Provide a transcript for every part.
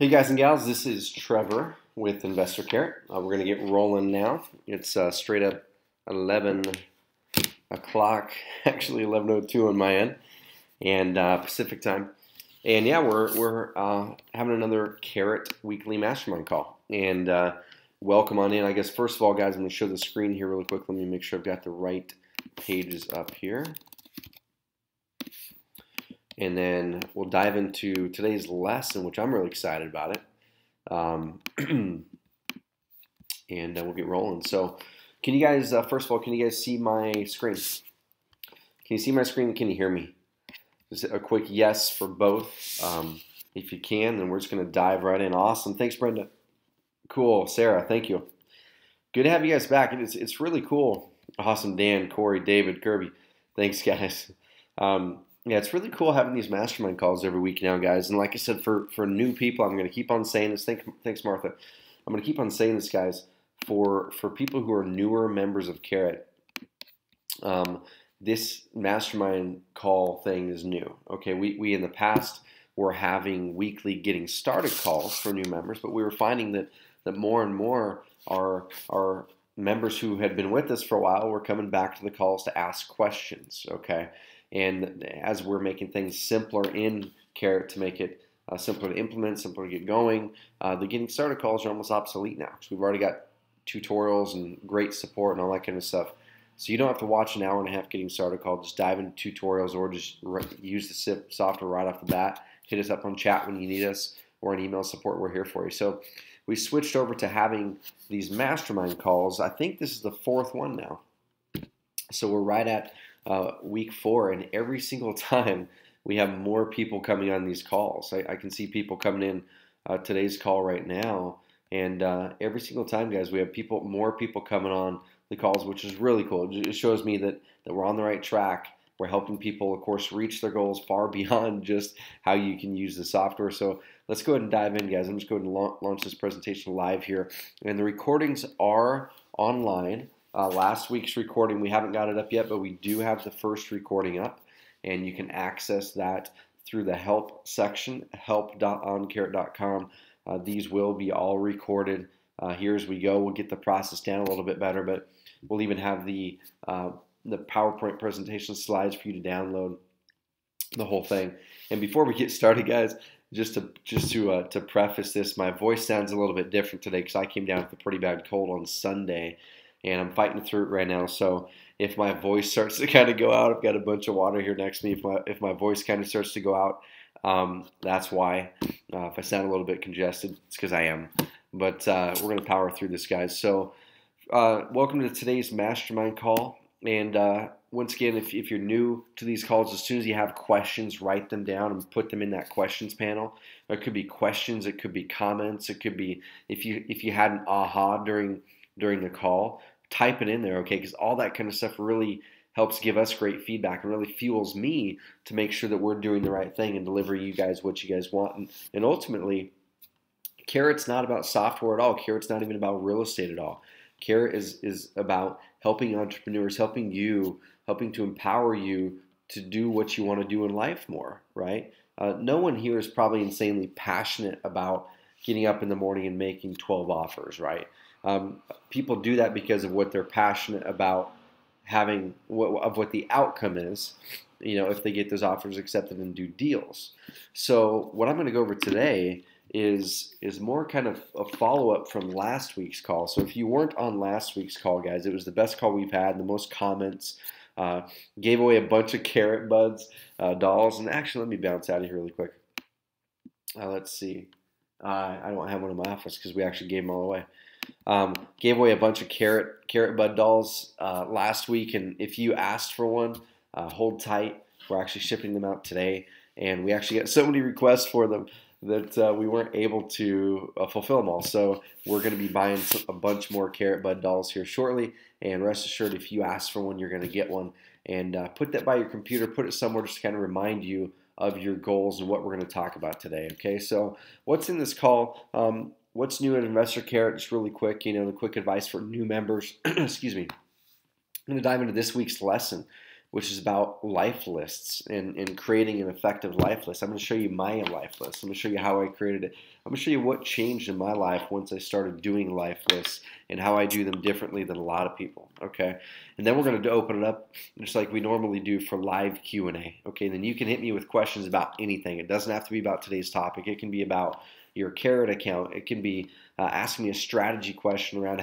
Hey guys and gals, this is Trevor with Investor Carrot. We're going to get rolling now. It's straight up 11 o'clock, actually 11:02 on my end, and Pacific time. And yeah, we're having another Carrot weekly mastermind call. And welcome on in. I guess first of all, guys, I'm going to show the screen here really quick. Let me make sure I've got the right pages up here. And then we'll dive into today's lesson, which I'm really excited about it. And we'll get rolling. So can you guys, first of all, can you guys see my screen? Can you see my screen? Can you hear me? Just a quick yes for both. If you can, then we're just going to dive right in. Awesome. Thanks, Brenda. Cool. Sarah, thank you. Good to have you guys back. It's really cool. Awesome. Dan, Corey, David, Kirby. Thanks, guys. Yeah, it's really cool having these mastermind calls every week now, guys. And like I said, for new people, I'm going to keep on saying this. Thanks, Martha. I'm going to keep on saying this, guys. For people who are newer members of Carrot, this mastermind call thing is new. Okay, we in the past were having weekly getting started calls for new members, but we were finding that more and more our members who had been with us for a while were coming back to the calls to ask questions. Okay. And as we're making things simpler in Carrot to make it simpler to implement, simpler to get going, the getting started calls are almost obsolete now because we've already got tutorials and great support and all that kind of stuff. So you don't have to watch an hour and a half getting started call. Just dive into tutorials or just use the SIP software right off the bat. Hit us up on chat when you need us or an email support. We're here for you. So we switched over to having these mastermind calls. I think this is the fourth one now. So we're right at week 4, and every single time we have more people coming on these calls. I can see people coming in today's call right now, and every single time, guys, we have more people coming on the calls, which is really cool. It shows me that we're on the right track. We're helping people, of course, reach their goals far beyond just how you can use the software. So let's go ahead and dive in, guys. I'm just going to launch this presentation live here, and the recordings are online. Last week's recording, we haven't got it up yet, but we do have the first recording up, and you can access that through the help section, help.oncarrot.com. These will be all recorded here as we go. We'll get the process down a little bit better, but we'll even have the PowerPoint presentation slides for you to download, the whole thing. And before we get started, guys, just to preface this, my voice sounds a little bit different today because I came down with a pretty bad cold on Sunday. And I'm fighting through it right now. So if my voice starts to kind of go out, I've got a bunch of water here next to me. If my voice kind of starts to go out, that's why. If I sound a little bit congested, it's because I am. But we're going to power through this, guys. So welcome to today's mastermind call. And once again, if you're new to these calls, as soon as you have questions, write them down and put them in that questions panel. It could be questions. It could be comments. It could be if you had an aha during the call. Type it in there, okay? Because all that kind of stuff really helps give us great feedback and really fuels me to make sure that we're doing the right thing and delivering you guys what you guys want. And ultimately, Carrot's not about software at all. Carrot's not even about real estate at all. Carrot is about helping entrepreneurs, helping to empower you to do what you want to do in life more, right? No one here is probably insanely passionate about getting up in the morning and making 12 offers, right? People do that because of what they're passionate about having, what the outcome is, if they get those offers accepted and do deals. So what I'm going to go over today is more kind of a follow-up from last week's call. So if you weren't on last week's call, guys, it was the best call we've had, the most comments, gave away a bunch of Carrot Buds dolls. And actually, let me bounce out of here really quick. Let's see. I don't have one in my office because we actually gave them all away. Gave away a bunch of Carrot Bud dolls last week, and if you asked for one, hold tight. We're actually shipping them out today, and we actually got so many requests for them that we weren't able to fulfill them all. So we're going to be buying a bunch more Carrot Bud dolls here shortly, and rest assured, if you ask for one, you're going to get one. And put that by your computer, put it somewhere just to kind of remind you of your goals and what we're going to talk about today. Okay, so what's in this call? What's new at Investor Carrot? Just really quick, the quick advice for new members. Excuse me. I'm going to dive into this week's lesson. which is about life lists and creating an effective life list. I'm going to show you my life list. I'm going to show you how I created it. I'm going to show you what changed in my life once I started doing life lists and how I do them differently than a lot of people, okay? And then we're going to open it up just like we normally do for live Q&A, okay? And then you can hit me with questions about anything. It doesn't have to be about today's topic. It can be about your Carrot account. It can be asking me a strategy question around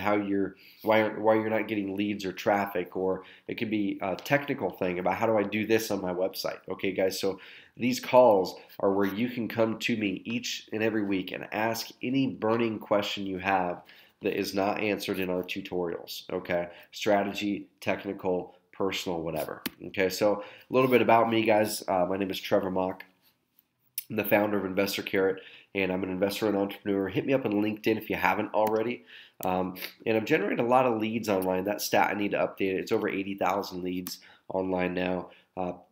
why you're not getting leads or traffic, or it could be a technical thing about how do I do this on my website. Okay, guys, so these calls are where you can come to me each and every week and ask any burning question you have that is not answered in our tutorials. Okay, strategy, technical, personal, whatever. Okay, so a little bit about me, guys. My name is Trevor Mock. I'm the founder of Investor Carrot, and I'm an investor and entrepreneur. Hit me up on LinkedIn if you haven't already. And I'm generating a lot of leads online. That stat, I need to update it. It's over 80,000 leads online now.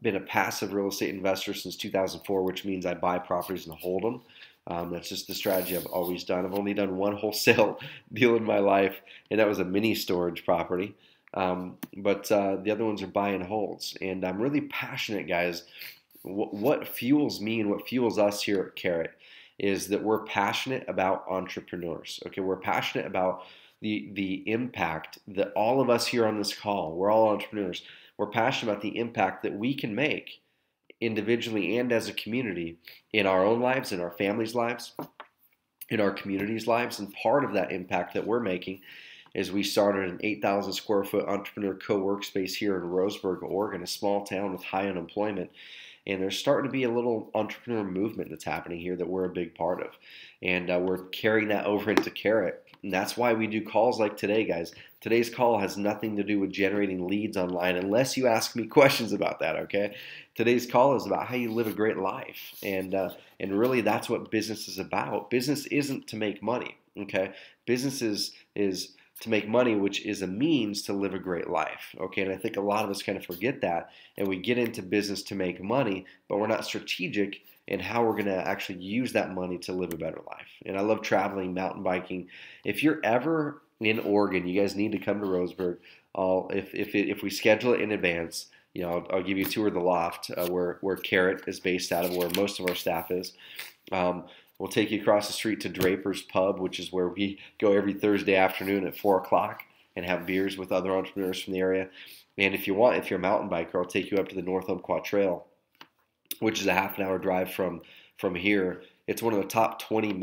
Been a passive real estate investor since 2004, which means I buy properties and hold them. That's just the strategy I've always done. I've only done one wholesale deal in my life, and that was a mini storage property. But the other ones are buy and holds. And I'm really passionate, guys. What fuels me and what fuels us here at Carrot is that we're passionate about entrepreneurs. Okay, we're passionate about the impact that all of us here on this call, we're all entrepreneurs. We're passionate about the impact that we can make individually and as a community in our own lives, in our families' lives, in our communities' lives. And part of that impact that we're making is we started an 8,000 square foot entrepreneur co-workspace here in Roseburg, Oregon, a small town with high unemployment. And there's starting to be a little entrepreneur movement that's happening here that we're a big part of. And we're carrying that over into Carrot. And that's why we do calls like today, guys. Today's call has nothing to do with generating leads online unless you ask me questions about that, okay? Today's call is about how you live a great life. And really that's what business is about. Business isn't to make money, okay? Business is to make money, which is a means to live a great life, okay? And I think a lot of us kind of forget that, and we get into business to make money, but we're not strategic in how we're going to actually use that money to live a better life. And I love traveling, mountain biking. If you're ever in Oregon, you guys need to come to Roseburg. If we schedule it in advance, you know, I'll give you a tour of the loft where Carrot is based out of, where most of our staff is. We'll take you across the street to Draper's Pub, which is where we go every Thursday afternoon at 4 o'clock and have beers with other entrepreneurs from the area. And if you're a mountain biker, I'll take you up to the North Umpqua Trail, which is a half an hour drive from here. It's one of the top 20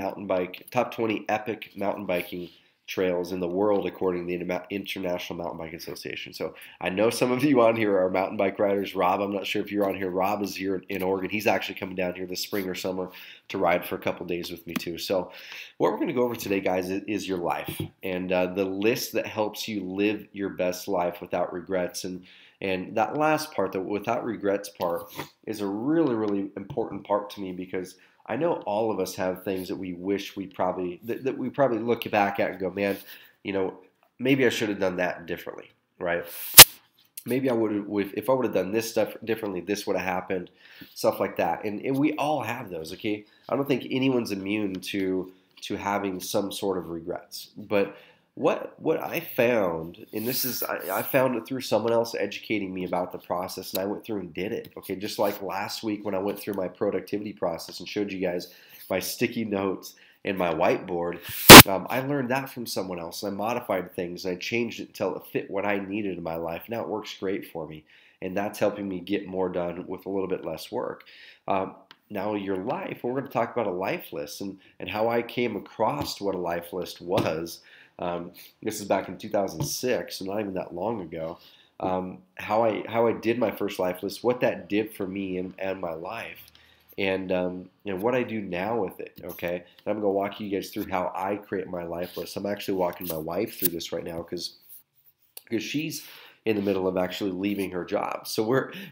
epic mountain biking trails in the world, according to the International Mountain Bike Association. So I know some of you on here are mountain bike riders. Rob, I'm not sure if you're on here. Rob is here in Oregon. He's actually coming down here this spring or summer to ride for a couple days with me too. So what we're going to go over today, guys, is your life and the list that helps you live your best life without regrets. And that last part, the without regrets part, is a really, really important part to me, because I know all of us have things that we wish that we probably look back at and go, man, you know, maybe I should have done that differently, right? Maybe I would have, if I would have done this stuff differently, this would have happened, stuff like that. And we all have those, okay? I don't think anyone's immune to having some sort of regrets. But what I found, and this is, I found it through someone else educating me about the process, and I went through and did it. Okay, just like last week when I went through my productivity process and showed you guys my sticky notes and my whiteboard, I learned that from someone else. I modified things, and I changed it until it fit what I needed in my life. Now it works great for me, and that's helping me get more done with a little bit less work. Now your life, we're going to talk about a life list and how I came across what a life list was. This is back in 2006, so not even that long ago. How I did my first life list, what that did for me and my life, and what I do now with it. Okay, and I'm gonna walk you guys through how I create my life list. I'm actually walking my wife through this right now because she's in the middle of actually leaving her job. So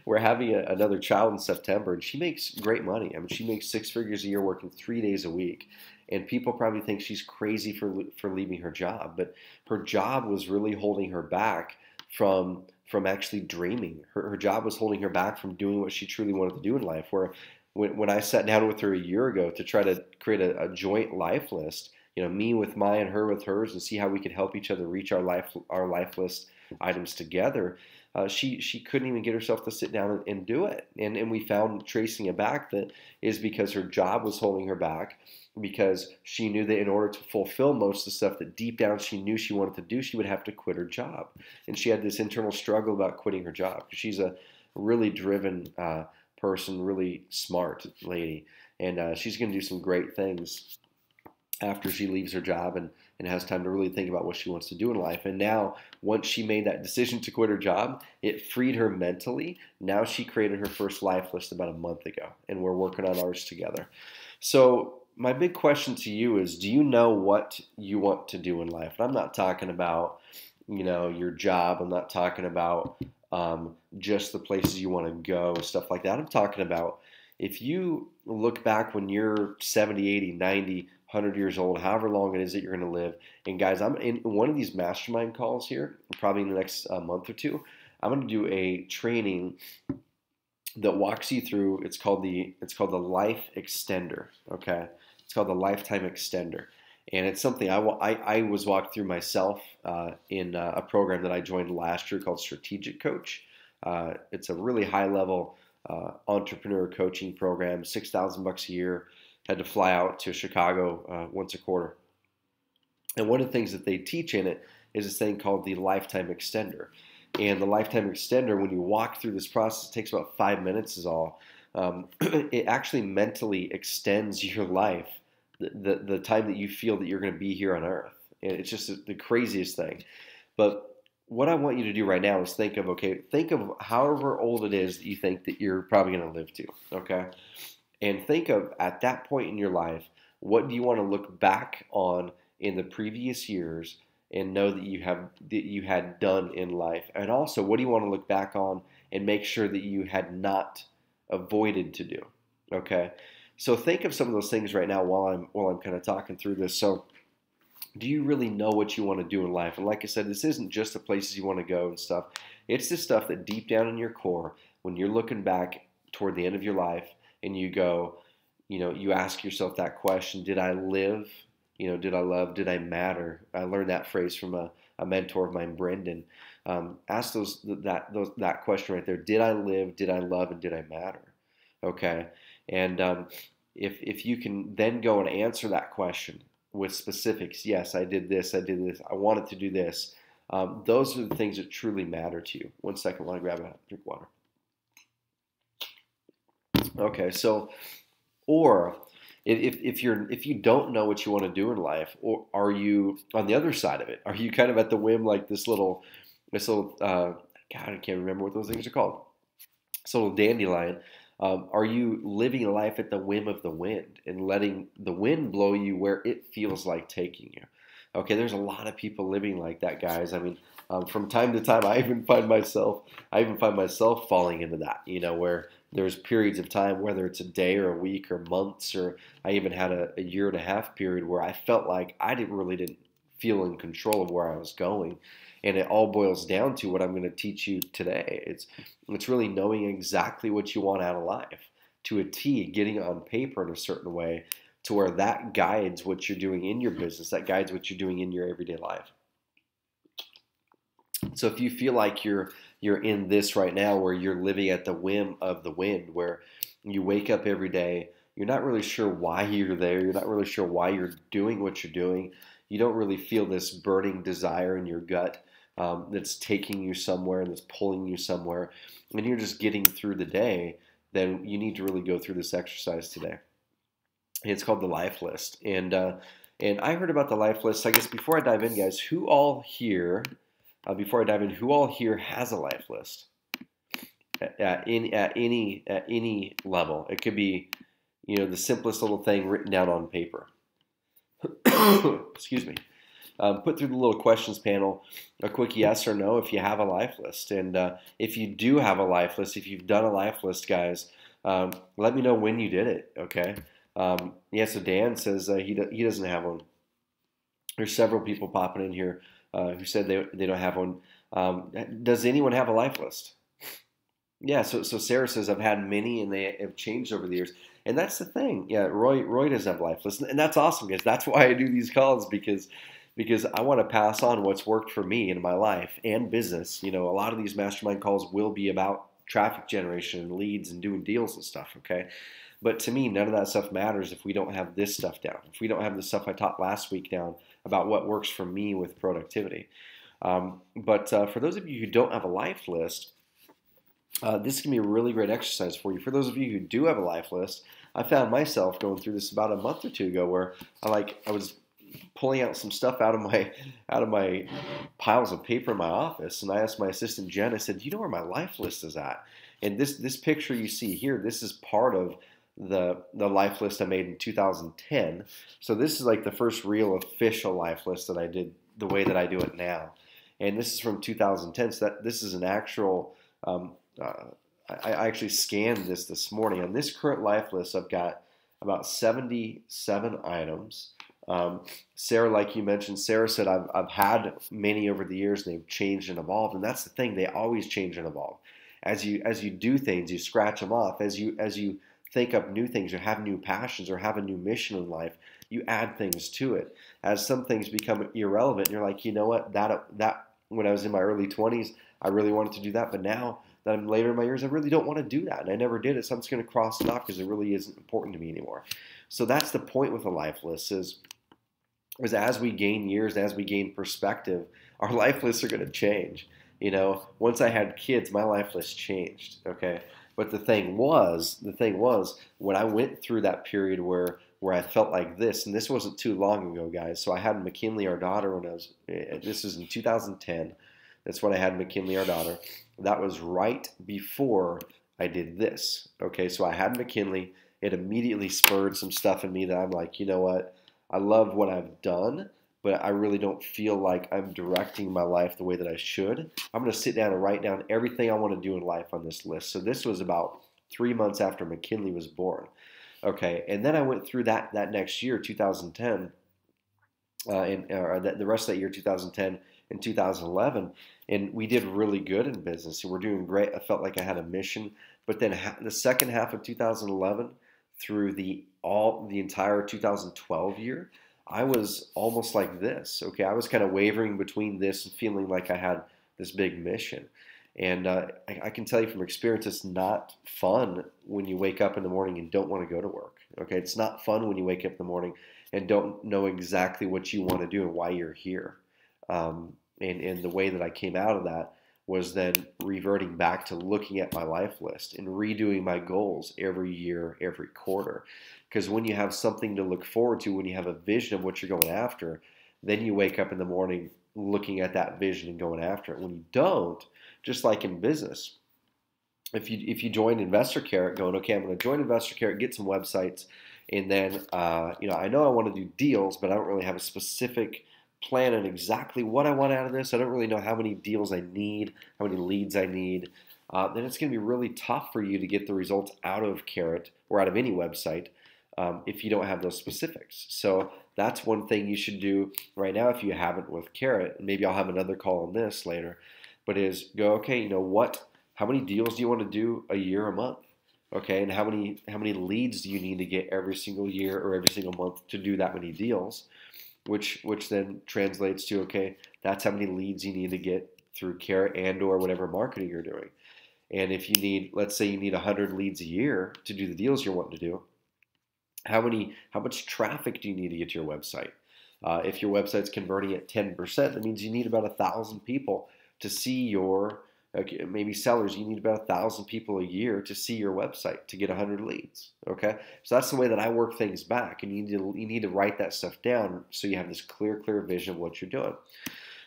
we're having another child in September, and she makes great money. I mean, she makes 6 figures a year working 3 days a week. And people probably think she's crazy for leaving her job, but her job was really holding her back from actually dreaming. Her job was holding her back from doing what she truly wanted to do in life. Where when I sat down with her a year ago to try to create a joint life list, me with mine, her with hers, and see how we could help each other reach our life list items together. She couldn't even get herself to sit down and do it. And we found, tracing it back, that is because her job was holding her back, because she knew that in order to fulfill most of the stuff that deep down she knew she wanted to do, she would have to quit her job. And she had this internal struggle about quitting her job. She's a really driven person, really smart lady, and she's going to do some great things after she leaves her job and has time to really think about what she wants to do in life. And now, once she made that decision to quit her job, it freed her mentally. Now she created her first life list about a month ago, and we're working on ours together. So my big question to you is, do you know what you want to do in life? And I'm not talking about, your job. I'm not talking about just the places you want to go, stuff like that. I'm talking about, if you look back when you're 70, 80, 90, 100 years old, however long it is that you're going to live. And guys, I'm in one of these mastermind calls here, probably in the next month or two. I'm going to do a training that walks you through. It's called the Life Extender. Okay, it's called the Lifetime Extender, and it's something I was walked through myself in a program that I joined last year called Strategic Coach. It's a really high level entrepreneur coaching program, $6,000 a year. Had to fly out to Chicago once a quarter. And one of the things that they teach in it is this thing called the Lifetime Extender. And the Lifetime Extender, when you walk through this process, it takes about 5 minutes is all. It actually mentally extends your life, the time that you feel that you're going to be here on Earth. And it's just the craziest thing. But what I want you to do right now is think of however old it is that you think that you're probably going to live to, okay? And think of, at that point in your life, what do you want to look back on in the previous years and know that you had done in life? And also, what do you want to look back on and make sure that you had not avoided to do? Okay? So think of some of those things right now while I'm kind of talking through this. So do you really know what you want to do in life? And like I said, this isn't just the places you want to go and stuff. It's the stuff that deep down in your core, when you're looking back toward the end of your life, and you go, you ask yourself that question: did I live? Did I love? Did I matter? I learned that phrase from a mentor of mine, Brendan. Ask that question right there: did I live? Did I love? And did I matter? Okay. And if you can then go and answer that question with specifics, yes, I did this, I wanted to do this. Those are the things that truly matter to you. 1 second, while I grab a drink of water. Okay, so, or if you don't know what you want to do in life, or are you on the other side of it? Are you kind of at the whim, like this little God, I can't remember what those things are called. This little dandelion. Are you living a life at the whim of the wind and letting the wind blow you where it feels like taking you? Okay, there's a lot of people living like that, guys. I mean, from time to time, I even find myself falling into that. Where there's periods of time, whether it's a day or a week or months, or I even had a year and a half period where I felt like I didn't feel in control of where I was going. And it all boils down to what I'm going to teach you today. It's really knowing exactly what you want out of life to a T, getting it on paper in a certain way to where that guides what you're doing in your business, that guides what you're doing in your everyday life. So if you feel like you're in this right now where you're living at the whim of the wind, where you wake up every day, you're not really sure why you're there, you're not really sure why you're doing what you're doing, you don't really feel this burning desire in your gut that's taking you somewhere and that's pulling you somewhere, and you're just getting through the day, then you need to really go through this exercise today. It's called the Life List. And I heard about the Life List. I guess before I dive in, guys, who all here has a life list at any level? It could be, the simplest little thing written down on paper. Excuse me. Put through the little questions panel a quick yes or no if you have a life list. And if you do have a life list, if you've done a life list, guys, let me know when you did it, okay? So Dan says he doesn't have one. There's several people popping in here who said they don't have one. Does anyone have a life list? Yeah, so Sarah says, I've had many and they have changed over the years. And that's the thing. Yeah, Roy does have life list, and that's awesome, guys. That's why I do these calls because I want to pass on what's worked for me in my life and business. A lot of these mastermind calls will be about traffic generation and leads and doing deals and stuff. Okay, but to me, none of that stuff matters if we don't have this stuff down. If we don't have the stuff I taught last week down about what works for me with productivity. But for those of you who don't have a life list, this can be a really great exercise for you. For those of you who do have a life list, I found myself going through this about a month or two ago, where I was pulling out some stuff out of my piles of paper in my office, and I asked my assistant Jen. I said, "Do you know where my life list is at?" And this picture you see here, this is part of the life list I made in 2010. So this is like the first real official life list that I did the way that I do it now. And this is from 2010. So this is an actual. I actually scanned this morning. On this current life list, I've got about 77 items. Sarah, like you mentioned, Sarah said I've had many over the years, and they've changed and evolved. And that's the thing; they always change and evolve. As you do things, you scratch them off. As you think up new things, or have new passions, or have a new mission in life, you add things to it. As some things become irrelevant, you're like, you know what? That when I was in my early 20s, I really wanted to do that, but now that I'm later in my years, I really don't want to do that, and I never did it, so I'm just going to cross it off because it really isn't important to me anymore. So that's the point with a life list is as we gain years, as we gain perspective, our life lists are going to change. Once I had kids, my life list changed. Okay, but the thing was, when I went through that period where I felt like this, and this wasn't too long ago, guys. So I had McKinley, our daughter, this was in 2010. That's when I had McKinley, our daughter. That was right before I did this. Okay, so I had McKinley. It immediately spurred some stuff in me that I'm like, you know what? I love what I've done, but I really don't feel like I'm directing my life the way that I should. I'm going to sit down and write down everything I want to do in life on this list. So this was about 3 months after McKinley was born. Okay, and then I went through that next year, 2010, the rest of that year, 2010 and 2011, and we did really good in business. So we're doing great. I felt like I had a mission. But then the second half of 2011 through the entire 2012 year, I was almost like this. Okay, I was kind of wavering between this and feeling like I had this big mission. And I can tell you from experience, it's not fun when you wake up in the morning and don't want to go to work. Okay, it's not fun when you wake up in the morning and don't know exactly what you want to do and why you're here. And the way that I came out of that was then reverting back to looking at my life list and redoing my goals every year, every quarter. Because when you have something to look forward to, when you have a vision of what you're going after, then you wake up in the morning looking at that vision and going after it. When you don't, just like in business, if you join Investor Carrot, going, okay, I'm going to join Investor Carrot, get some websites, and then I know I want to do deals, but I don't really have a specific plan on exactly what I want out of this. I don't really know how many deals I need, how many leads I need. Then it's going to be really tough for you to get the results out of Carrot or out of any website if you don't have those specifics. So that's one thing you should do right now if you haven't with Carrot. Maybe I'll have another call on this later, but is go, okay, how many deals do you want to do a year, a month? Okay, and how many leads do you need to get every single year or every single month to do that many deals? Which then translates to, okay, that's how many leads you need to get through Carrot and or whatever marketing you're doing. And if you need, let's say you need 100 leads a year to do the deals you're wanting to do, how much traffic do you need to get to your website? If your website's converting at 10%, that means you need about 1,000 people to see your, maybe sellers, you need about 1,000 people a year to see your website to get 100 leads. Okay, so that's the way that I work things back, and you need to write that stuff down so you have this clear vision of what you're doing.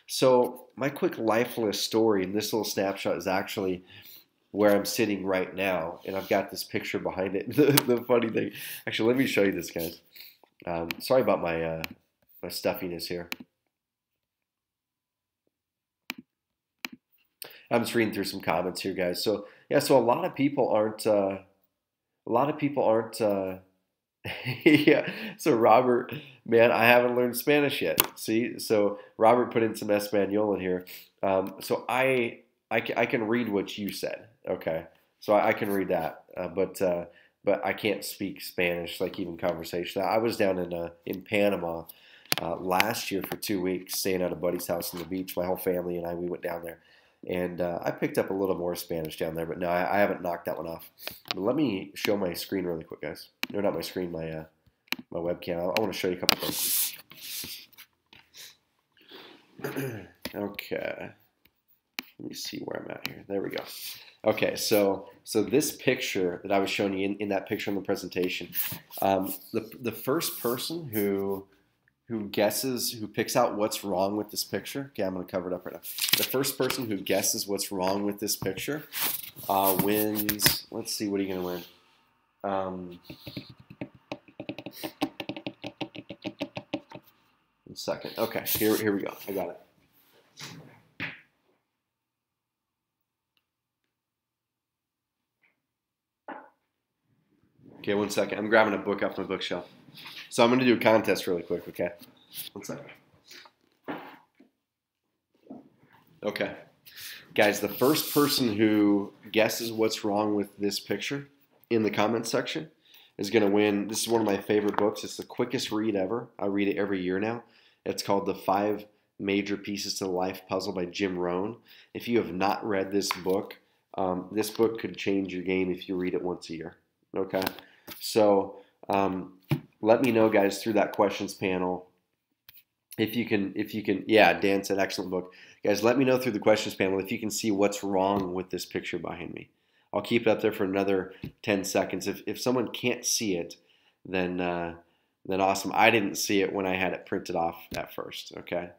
So my quick life list story in this little snapshot is actually where I'm sitting right now, and I've got this picture behind it. The funny thing, actually, let me show you this, guys. Sorry about my my stuffiness here. I'm just reading through some comments here, guys. So yeah, so a lot of people aren't. Yeah. So Robert, man, I haven't learned Spanish yet. See, so Robert put in some Espanol in here. So I can read what you said. Okay, so I can read that, but but I can't speak Spanish, like even conversation. I was down in Panama last year for 2 weeks, staying at a buddy's house on the beach. My whole family and we went down there, and I picked up a little more Spanish down there. But no, I haven't knocked that one off. But let me show my screen really quick, guys. No, not my screen, my webcam. I want to show you a couple things. Okay, let me see where I'm at here. There we go. Okay, so this picture that I was showing you in that picture in the presentation, the first person who picks out what's wrong with this picture. Okay, I'm going to cover it up right now. The first person who guesses what's wrong with this picture wins. Let's see, what are you going to win? 1 second. Okay, here we go. I got it. Okay, 1 second. I'm grabbing a book off my bookshelf. So I'm going to do a contest really quick, okay? 1 second. Okay. Guys, the first person who guesses what's wrong with this picture in the comments section is going to win. This is one of my favorite books. It's the quickest read ever. I read it every year now. It's called The 5 Major Pieces to the Life Puzzle by Jim Rohn. If you have not read this book could change your game if you read it once a year, okay? So let me know, guys, through that questions panel if you can, yeah, Dan said excellent book. Guys, let me know through the questions panel if you can see what's wrong with this picture behind me. I'll keep it up there for another 10 seconds. If someone can't see it, then awesome. I didn't see it when I had it printed off at first, okay?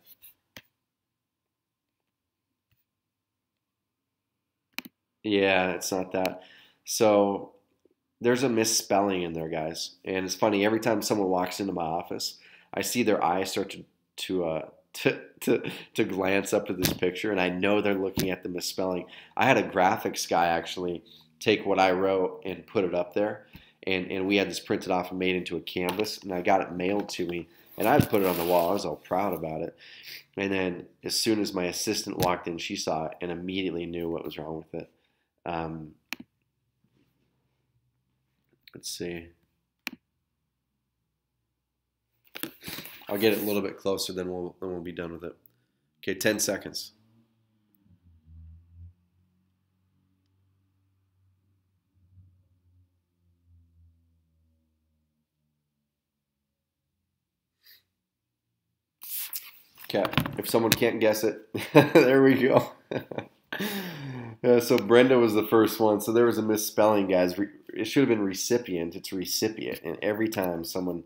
Yeah, it's not that. So there's a misspelling in there, guys. And it's funny, every time someone walks into my office, I see their eyes start to glance up to this picture, and I know they're looking at the misspelling. I had a graphics guy actually take what I wrote and put it up there, and we had this printed off and made into a canvas, and I got it mailed to me, and I put it on the wall. I was all proud about it. And then as soon as my assistant walked in, she saw it and immediately knew what was wrong with it. Let's see. I'll get it a little bit closer, then we'll be done with it. Okay, 10 seconds. Okay, if someone can't guess it, there we go. Yeah, so Brenda was the first one. So there was a misspelling, guys. It should have been recipient. It's recipient, and every time someone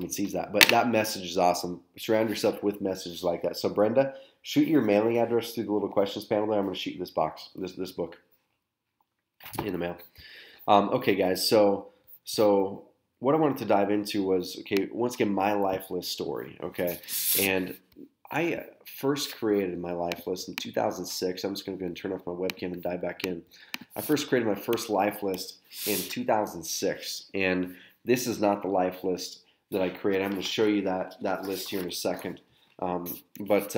sees that. But that message is awesome. Surround yourself with messages like that. So Brenda, shoot your mailing address through the little questions panel there. I'm going to shoot you this box, this book in the mail. Okay, guys. So what I wanted to dive into was, okay, once again, my life list story. Okay, and I first created my life list in 2006. I'm just going to go and turn off my webcam and dive back in. I first created my first life list in 2006, and this is not the life list that I created. I'm going to show you that list here in a second. But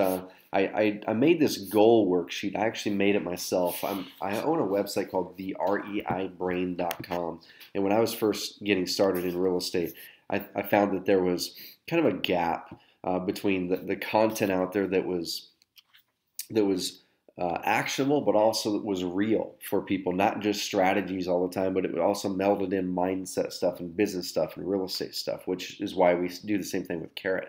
I made this goal worksheet. I actually made it myself. I own a website called thereibrain.com, and when I was first getting started in real estate, I found that there was kind of a gap between the content out there that was actionable, but also that was real for people, not just strategies all the time, but it also melded in mindset stuff and business stuff and real estate stuff, which is why we do the same thing with Carrot.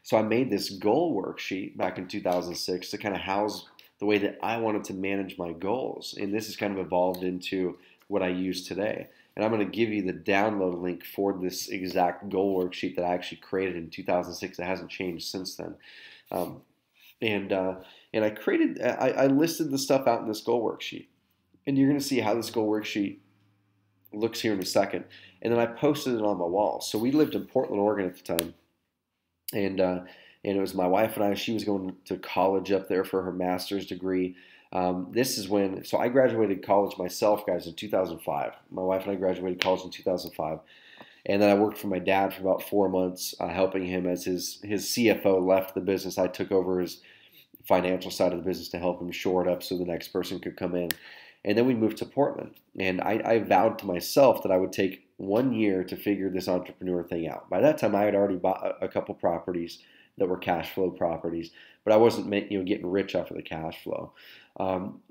So I made this goal worksheet back in 2006 to kind of house the way that I wanted to manage my goals, and this has kind of evolved into what I use today. And I'm going to give you the download link for this exact goal worksheet that I actually created in 2006. It hasn't changed since then. And I listed the stuff out in this goal worksheet. And you're going to see how this goal worksheet looks here in a second. And then I posted it on my wall. So we lived in Portland, Oregon at the time. And it was my wife and I. She was going to college up there for her master's degree. This is when, so I graduated college myself, guys, in 2005. My wife and I graduated college in 2005. And then I worked for my dad for about 4 months, helping him as his CFO left the business. I took over his financial side of the business to help him shore it up so the next person could come in. And then we moved to Portland. And I vowed to myself that I would take 1 year to figure this entrepreneur thing out. By that time, I had already bought a couple properties that were cash flow properties, but I wasn't getting rich off of the cash flow.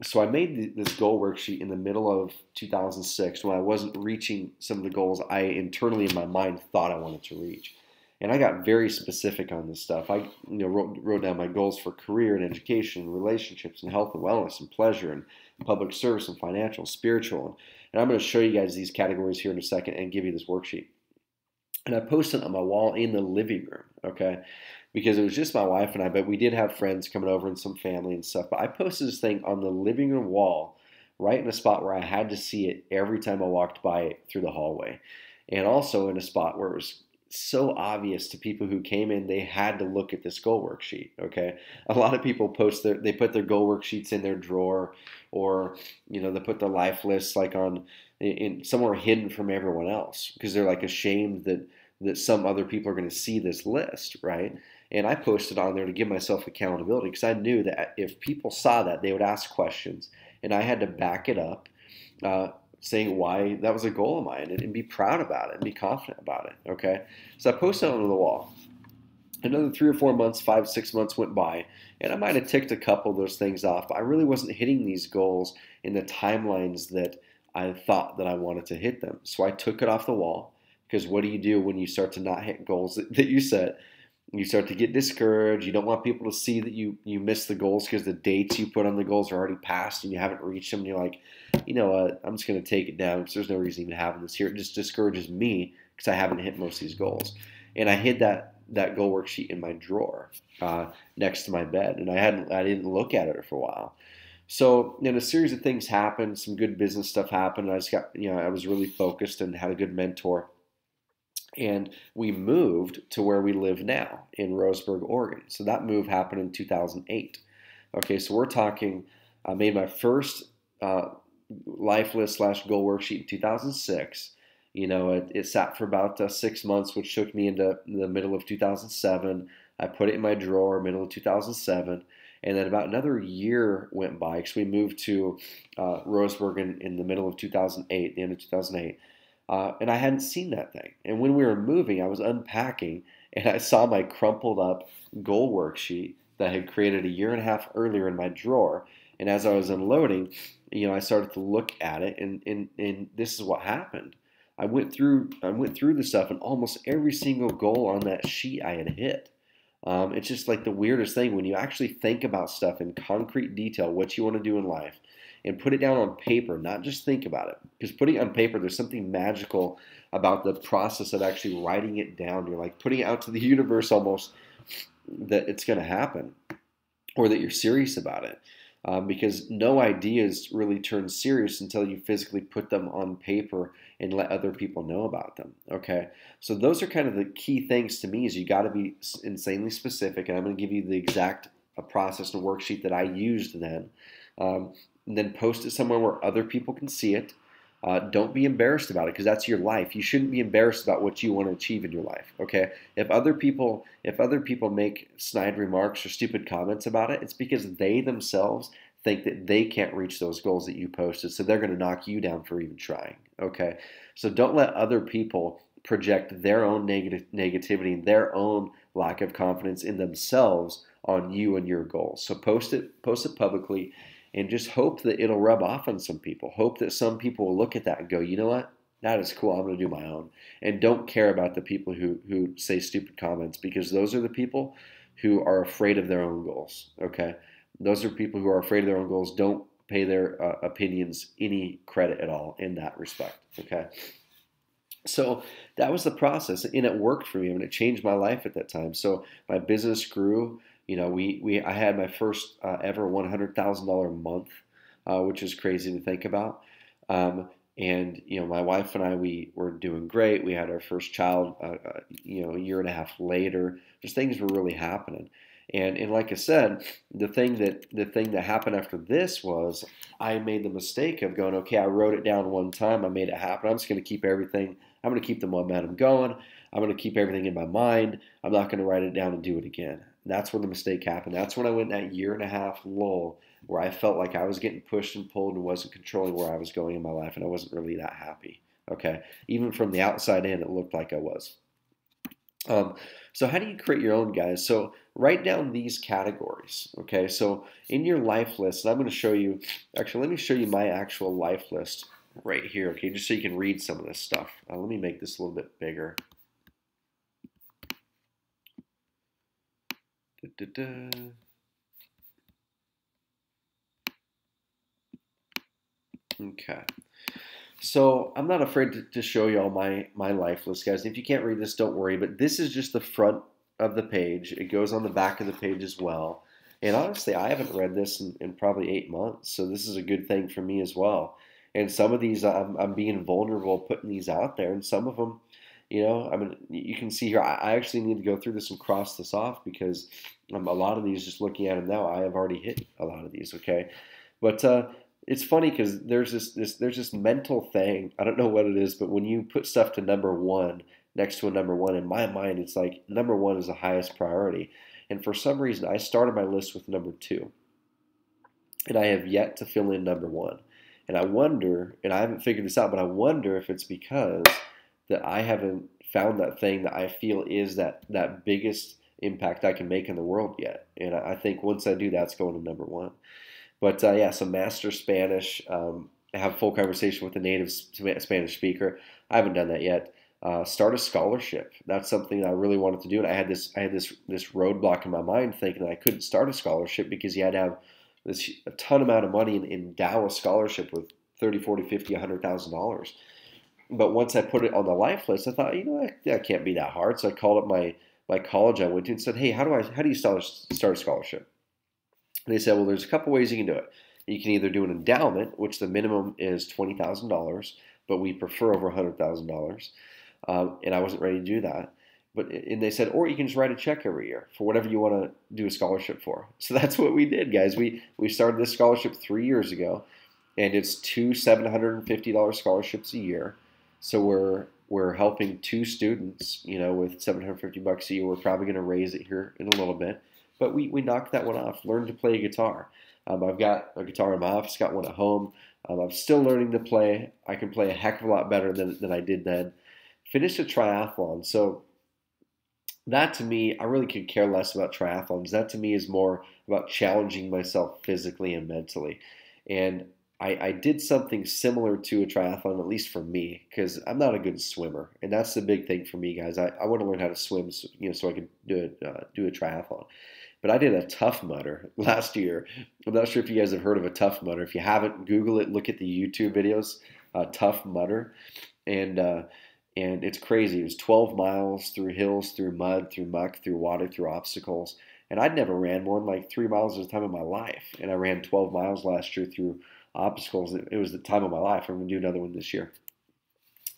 So I made this goal worksheet in the middle of 2006 when I wasn't reaching some of the goals I internally in my mind thought I wanted to reach. And I got very specific on this stuff. I wrote down my goals for career and education, relationships and health and wellness and pleasure and public service and financial, spiritual. And I'm going to show you guys these categories here in a second and give you this worksheet. And I posted it on my wall in the living room, okay? Because it was just my wife and I, but we did have friends coming over and some family and stuff. But I posted this thing on the living room wall right in a spot where I had to see it every time I walked by it through the hallway. And also in a spot where it was so obvious to people who came in, they had to look at this goal worksheet, okay? A lot of people they put their goal worksheets in their drawer, or, they put their life lists like in somewhere hidden from everyone else because they're like ashamed that some other people are going to see this list, right? And I posted on there to give myself accountability because I knew that if people saw that, they would ask questions, and I had to back it up, saying why that was a goal of mine and be proud about it and be confident about it, okay? So I posted it on the wall. Another 3 or 4 months, 5, 6 months went by, and I might have ticked a couple of those things off, but I really wasn't hitting these goals in the timelines that I thought that I wanted to hit them. So I took it off the wall, because what do you do when you start to not hit goals that you set? You start to get discouraged. You don't want people to see that you missed the goals because the dates you put on the goals are already passed and you haven't reached them. And you're like, you know what, I'm just going to take it down because there's no reason even having this here. It just discourages me because I haven't hit most of these goals. And I hid that goal worksheet in my drawer next to my bed, and I didn't look at it for a while. So then a series of things happened. Some good business stuff happened. I just got, I was really focused and had a good mentor. And we moved to where we live now in Roseburg, Oregon. So that move happened in 2008. Okay, so we're talking, I made my first life list / goal worksheet in 2006. It sat for about 6 months, which took me into the middle of 2007. I put it in my drawer, middle of 2007. And then about another year went by because we moved to Roseburg in the middle of 2008, the end of 2008. And I hadn't seen that thing. And when we were moving, I was unpacking, and I saw my crumpled up goal worksheet that I had created a year and a half earlier in my drawer. And as I was unloading, I started to look at it, and this is what happened. I went through the stuff, and almost every single goal on that sheet I had hit. It's just like the weirdest thing when you actually think about stuff in concrete detail, what you want to do in life, and put it down on paper, not just think about it. Because putting it on paper, there's something magical about the process of actually writing it down. You're like putting it out to the universe almost that it's going to happen, or that you're serious about it. Because no ideas really turn serious until you physically put them on paper and let other people know about them. Okay, so those are kind of the key things to me. Is you got to be insanely specific, and I'm going to give you the exact process and worksheet that I used then. And then post it somewhere where other people can see it. Don't be embarrassed about it because that's your life. You shouldn't be embarrassed about what you want to achieve in your life. Okay, if other people make snide remarks or stupid comments about it, it's because they themselves think that they can't reach those goals that you posted, so they're going to knock you down for even trying. Okay, so don't let other people project their own negativity, their own lack of confidence in themselves on you and your goals. So post it publicly. And just hope that it'll rub off on some people. Hope that some people will look at that and go, you know what? That is cool. I'm going to do my own. And don't care about the people who say stupid comments, because those are the people who are afraid of their own goals. Okay? Those are people who are afraid of their own goals. Don't pay their opinions any credit at all in that respect. Okay? So that was the process, and it worked for me, and it changed my life at that time. So my business grew. I had my first ever $100,000 month, which is crazy to think about. And my wife and I, we were doing great. We had our first child, a year and a half later. Just things were really happening. And like I said, the thing that happened after this was I made the mistake of going, okay, I wrote it down one time, I made it happen. I'm just going to keep everything. I'm going to keep the momentum going. I'm going to keep everything in my mind. I'm not going to write it down and do it again. And that's where the mistake happened. That's when I went that year and a half lull where I felt like I was getting pushed and pulled and wasn't controlling where I was going in my life, and I wasn't really that happy. Okay, even from the outside in, it looked like I was. Um, so how do you create your own, guys? So write down these categories. Okay, so in your life list, and I'm going to show you. Actually, let me show you my actual life list right here. Okay, just so you can read some of this stuff. Let me make this a little bit bigger. Da, da, da. Okay. So I'm not afraid to show you all my life list, guys. If you can't read this, don't worry. But this is just the front of the page. It goes on the back of the page as well. And honestly, I haven't read this in probably 8 months. So this is a good thing for me as well. And some of these, I'm being vulnerable putting these out there. And some of them, I mean, you can see here, I actually need to go through this and cross this off because a lot of these, just looking at them now, I have already hit a lot of these, okay? But it's funny because there's this mental thing. I don't know what it is, but when you put stuff to number one next to a number one, in my mind, it's like number one is the highest priority. And for some reason, I started my list with number two, and I have yet to fill in number one. And I wonder, and I haven't figured this out, but I wonder if it's because that I haven't found that thing that I feel is that biggest impact I can make in the world yet. And I think once I do that, it's going to number one. But yeah, so master Spanish, have full conversation with a native Spanish speaker. I haven't done that yet. Start a scholarship. That's something I really wanted to do, and I had this roadblock in my mind, thinking that I couldn't start a scholarship because you had to have a ton amount of money and endow a scholarship with 30, 40, 50, $100,000. But once I put it on the life list, I thought, that can't be that hard. So I called up my college I went to and said, hey, how do you start a scholarship? And they said, well, there's a couple ways you can do it. You can either do an endowment, which the minimum is $20,000, but we prefer over $100,000. And I wasn't ready to do that. And they said, or you can just write a check every year for whatever you want to do a scholarship for. So that's what we did, guys. We started this scholarship 3 years ago, and it's two $750 scholarships a year. So we're helping two students, with $750 a year. We're probably going to raise it here in a little bit. But we knocked that one off. Learned to play guitar. I've got a guitar in my office, got one at home. I'm still learning to play. I can play a heck of a lot better than I did then. Finished a triathlon. So that to me, I really could care less about triathlons. That to me is more about challenging myself physically and mentally. And I did something similar to a triathlon, at least for me, because I'm not a good swimmer. And that's the big thing for me, guys. I want to learn how to swim, so I can do a triathlon. But I did a Tough Mudder last year. I'm not sure if you guys have heard of a Tough Mudder. If you haven't, Google it. Look at the YouTube videos. Tough Mudder, and it's crazy. It was 12 miles through hills, through mud, through muck, through water, through obstacles. And I'd never ran more than like 3 miles at a time in my life. And I ran 12 miles last year through obstacles. It was the time of my life. I'm going to do another one this year.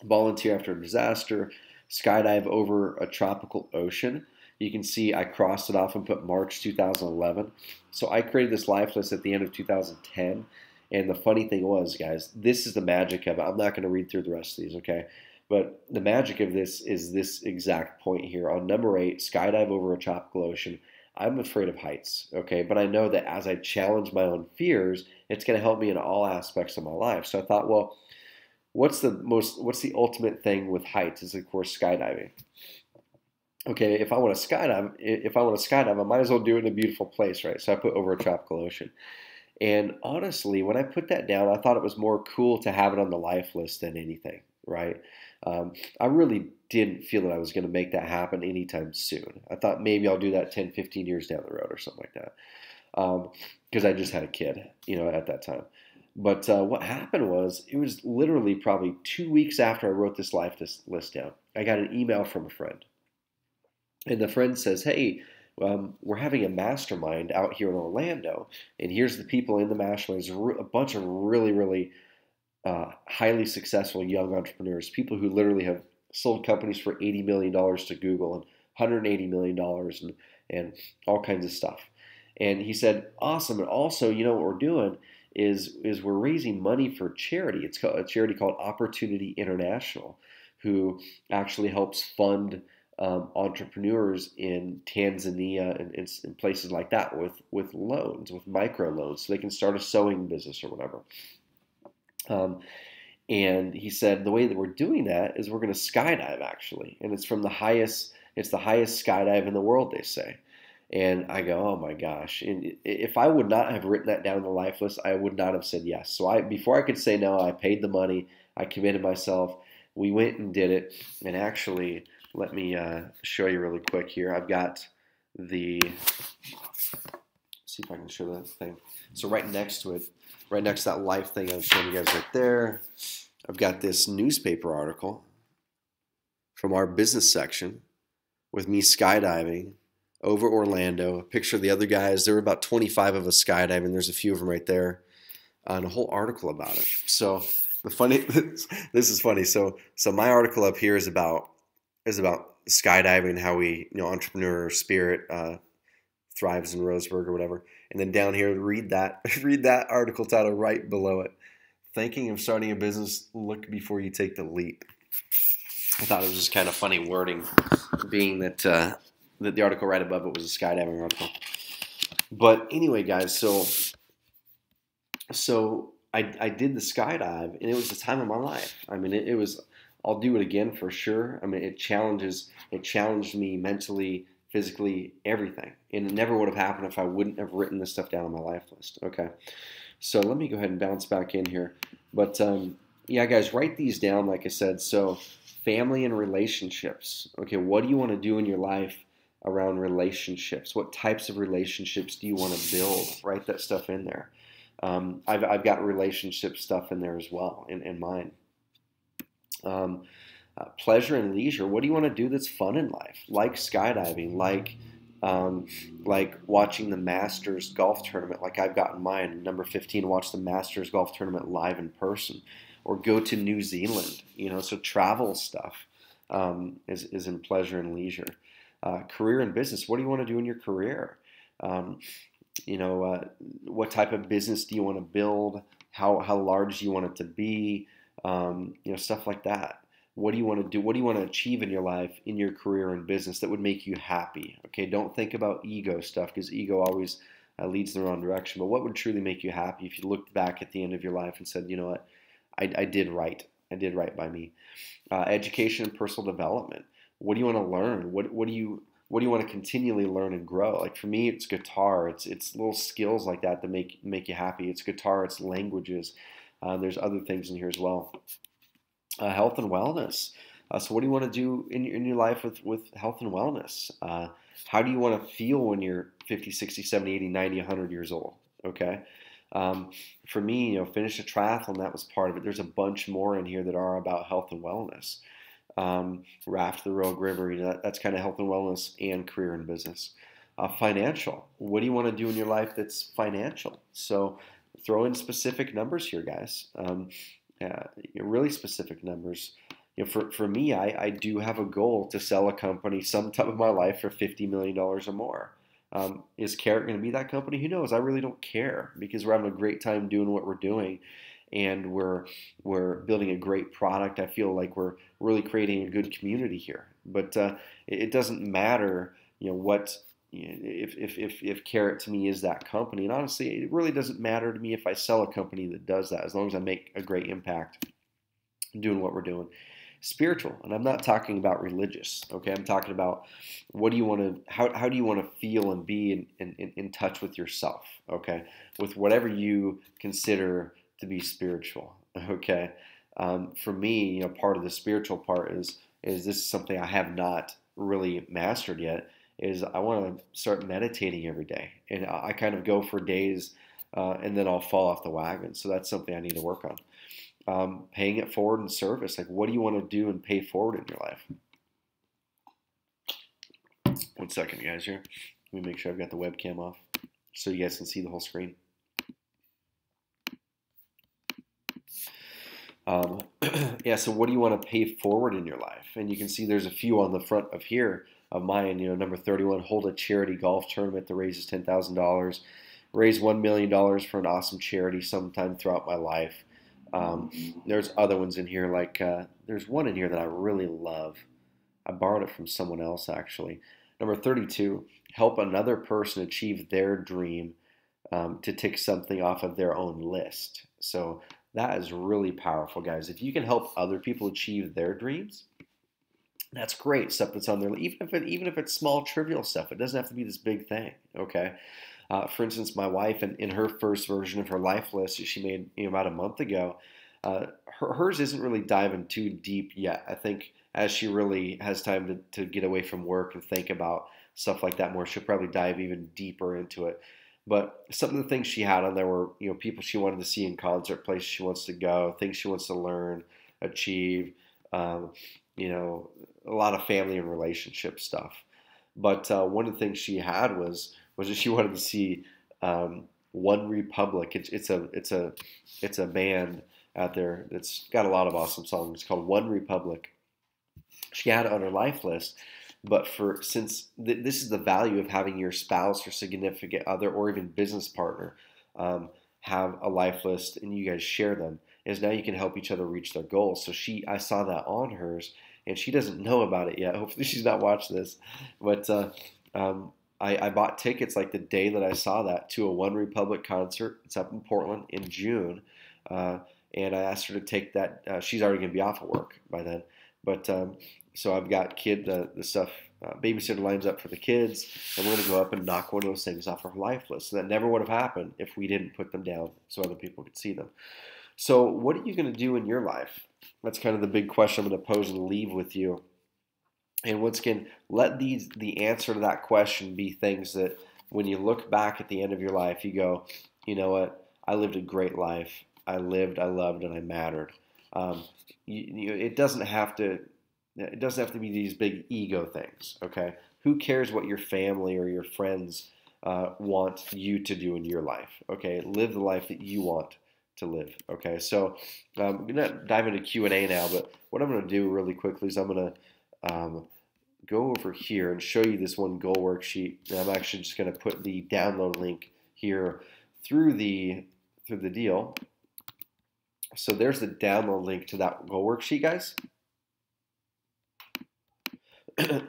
Volunteer after a disaster. Skydive over a tropical ocean. You can see I crossed it off and put March 2011. So I created this life list at the end of 2010. And the funny thing was, guys, this is the magic of it. I'm not going to read through the rest of these, okay? But the magic of this is this exact point here. On number 8, skydive over a tropical ocean. I'm afraid of heights, okay? But I know that as I challenge my own fears, it's going to help me in all aspects of my life. So I thought, well, what's the ultimate thing with heights? Is of course skydiving. Okay, if I want to skydive, I might as well do it in a beautiful place, right? So I put over a tropical ocean. And honestly, when I put that down, I thought it was more cool to have it on the life list than anything, right? I really didn't feel that I was going to make that happen anytime soon. I thought maybe I'll do that 10, 15 years down the road or something like that. Because I just had a kid, at that time. But what happened was, it was literally probably 2 weeks after I wrote this life list down, I got an email from a friend. And the friend says, hey, we're having a mastermind out here in Orlando, and here's the people in the mastermind. There's a bunch of really, really highly successful young entrepreneurs, people who literally have sold companies for $80 million to Google and $180 million and all kinds of stuff. And he said, awesome. And also, what we're doing is we're raising money for charity. It's called a charity called Opportunity International, who actually helps fund entrepreneurs in Tanzania and places like that with loans, with micro loans, so they can start a sewing business or whatever. Um, and he said the way that we're doing that is we're going to skydive actually, and it's the highest skydive in the world, they say. And I go, oh my gosh! And if I would not have written that down on the life list, I would not have said yes. So before I could say no, I paid the money. I committed myself. We went and did it. And actually, let me show you really quick here. I've got see if I can show that thing. So right next to it, right next to that life thing I was showing you guys right there, I've got this newspaper article from our business section with me skydiving over Orlando. A picture of the other guys. There were about 25 of us skydiving. There's a few of them right there, and a whole article about it. So this is funny. So my article up here is about skydiving and how we, entrepreneur spirit thrives in Roseburg or whatever. And then down here, read that article title right below it. Thinking of starting a business, look before you take the leap. I thought it was just kind of funny wording, being that the article right above it was a skydiving article. But anyway, guys, so I did the skydive, and it was the time of my life. I mean, it was. I'll do it again for sure. I mean, it challenged me mentally, physically, everything. And it never would have happened if I wouldn't have written this stuff down on my life list. Okay. So let me go ahead and bounce back in here. But yeah, guys, write these down, like I said. So family and relationships. Okay, what do you want to do in your life around relationships? What types of relationships do you want to build? Write that stuff in there. I've got relationship stuff in there as well, in mine. Pleasure and leisure. What do you want to do that's fun in life? Like skydiving, like watching the Masters golf tournament, like I've got in mine. Number 15, watch the Masters golf tournament live in person, or go to New Zealand. So travel stuff is in pleasure and leisure. Career and business. What do you want to do in your career? What type of business do you want to build? How large do you want it to be? Stuff like that. What do you want to do? What do you want to achieve in your life, in your career and business that would make you happy? Okay, don't think about ego stuff, because ego always leads in the wrong direction. But what would truly make you happy if you looked back at the end of your life and said, you know what, I did right. I did right by me. Education and personal development. What do you want to learn? What do you want to continually learn and grow? Like for me, it's guitar. It's little skills like that make you happy. It's guitar. It's languages. There's other things in here as well. Health and wellness. So what do you want to do in your life with health and wellness? How do you want to feel when you're 50, 60, 70, 80, 90, 100 years old? Okay. For me, finish a triathlon, that was part of it. There's a bunch more in here that are about health and wellness. Raft the Rogue River, that's kind of health and wellness and career and business. Financial. What do you want to do in your life that's financial? So throw in specific numbers here, guys. Really specific numbers. For me, I do have a goal to sell a company sometime in my life for $50 million or more. Is Carrot going to be that company? Who knows? I really don't care, because we're having a great time doing what we're doing, and we're building a great product. I feel like we're really creating a good community here. But it doesn't matter, what. If Carrot to me is that company. And honestly, it really doesn't matter to me if I sell a company that does that, as long as I make a great impact doing what we're doing. Spiritual, and I'm not talking about religious, okay? I'm talking about what do you want to, how do you want to feel and be in touch with yourself, okay? With whatever you consider to be spiritual, okay? For me, part of the spiritual part is this is something I have not really mastered yet, is I want to start meditating every day. And I kind of go for days and then I'll fall off the wagon. So that's something I need to work on. Paying it forward in service. Like, what do you want to do and pay forward in your life? 1 second, guys, here. Let me make sure I've got the webcam off so you guys can see the whole screen. Yeah, so what do you want to pay forward in your life? And you can see there's a few on the front of here of mine. Number 31, hold a charity golf tournament that raises $10,000. Raise $1 million for an awesome charity sometime throughout my life. There's other ones in here, like there's one in here that I really love. I borrowed it from someone else, actually. Number 32, help another person achieve their dream to tick something off of their own list. So that is really powerful, guys. If you can help other people achieve their dreams, that's great stuff that's on there. Even if it's small, trivial stuff, it doesn't have to be this big thing. Okay. For instance, my wife, in her first version of her life list that she made about a month ago, hers isn't really diving too deep yet. I think as she really has time to get away from work and think about stuff like that more, she'll probably dive even deeper into it. But some of the things she had on there were, people she wanted to see in concert, places she wants to go, things she wants to learn, achieve, um, a lot of family and relationship stuff. But one of the things she had was that she wanted to see One Republic. It's a band out there that's got a lot of awesome songs. It's called One Republic. She had it on her life list, but this is the value of having your spouse or significant other or even business partner have a life list and you guys share them, is now you can help each other reach their goals. So I saw that on hers, and she doesn't know about it yet. Hopefully she's not watched this, but I bought tickets like the day that I saw that to a One Republic concert. It's up in Portland in June, and I asked her to take that. She's already going to be off of work by then, but so I've got the stuff. Babysitter lines up for the kids, and we're going to go up and knock one of those things off our life list. So that never would have happened if we didn't put them down so other people could see them. So what are you going to do in your life? That's kind of the big question I'm going to pose and leave with you. And once again, let the answer to that question be things that when you look back at the end of your life, you go, you know what? I lived a great life. I lived, I loved, and I mattered. It doesn't have to. It doesn't have to be these big ego things, okay? Who cares what your family or your friends want you to do in your life, okay? Live the life that you want to live, okay? So I'm going to dive into Q&A now, but what I'm going to do really quickly is I'm going to go over here and show you this one goal worksheet. And I'm actually just going to put the download link here through the deal. So there's the download link to that goal worksheet, guys.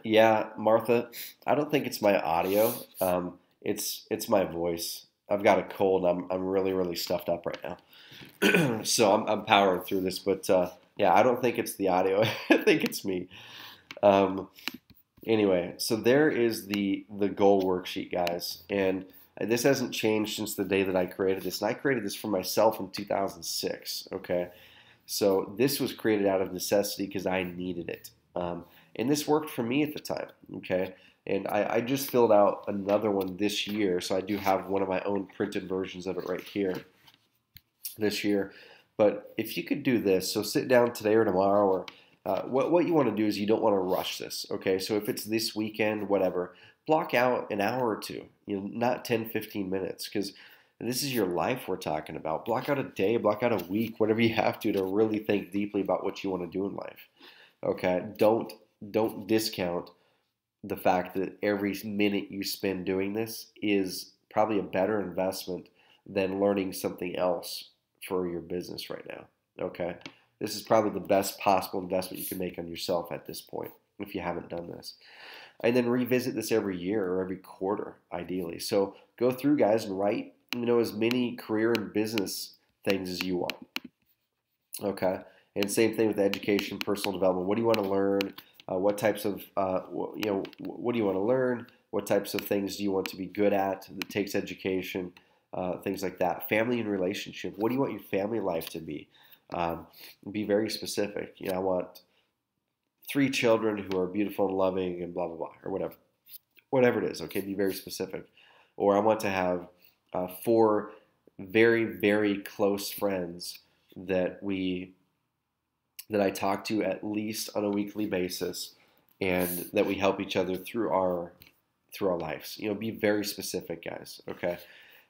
Yeah, Martha, I don't think it's my audio. It's my voice. I've got a cold. I'm really, really stuffed up right now. So I'm powering through this, but yeah, I don't think it's the audio. I think it's me. Anyway, so there is the goal worksheet, guys, and this hasn't changed since the day that I created this, and I created this for myself in 2006. Okay, so this was created out of necessity because I needed it. And this worked for me at the time, okay? And I just filled out another one this year, so I do have one of my own printed versions of it right here this year. But if you could do this, so sit down today or tomorrow, or what you want to do is you don't want to rush this, okay? So if it's this weekend, whatever, block out an hour or two, not 10, 15 minutes, because this is your life we're talking about. Block out a day, block out a week, whatever you have to really think deeply about what you want to do in life, okay? Don't discount the fact that every minute you spend doing this is probably a better investment than learning something else for your business right now. Okay? This is probably the best possible investment you can make on yourself at this point if you haven't done this. And then revisit this every year or every quarter, ideally. So go through, guys, and write as many career and business things as you want. Okay? And same thing with education, personal development. What do you want to learn? What types of, what do you want to learn? What types of things do you want to be good at that takes education? Things like that. Family and relationship. What do you want your family life to be? Be very specific. I want 3 children who are beautiful and loving and blah, blah, blah, or whatever. Whatever it is, okay? Be very specific. Or I want to have 4 very, very close friends that I talk to at least on a weekly basis, and that we help each other through our lives. Be very specific, guys. Okay,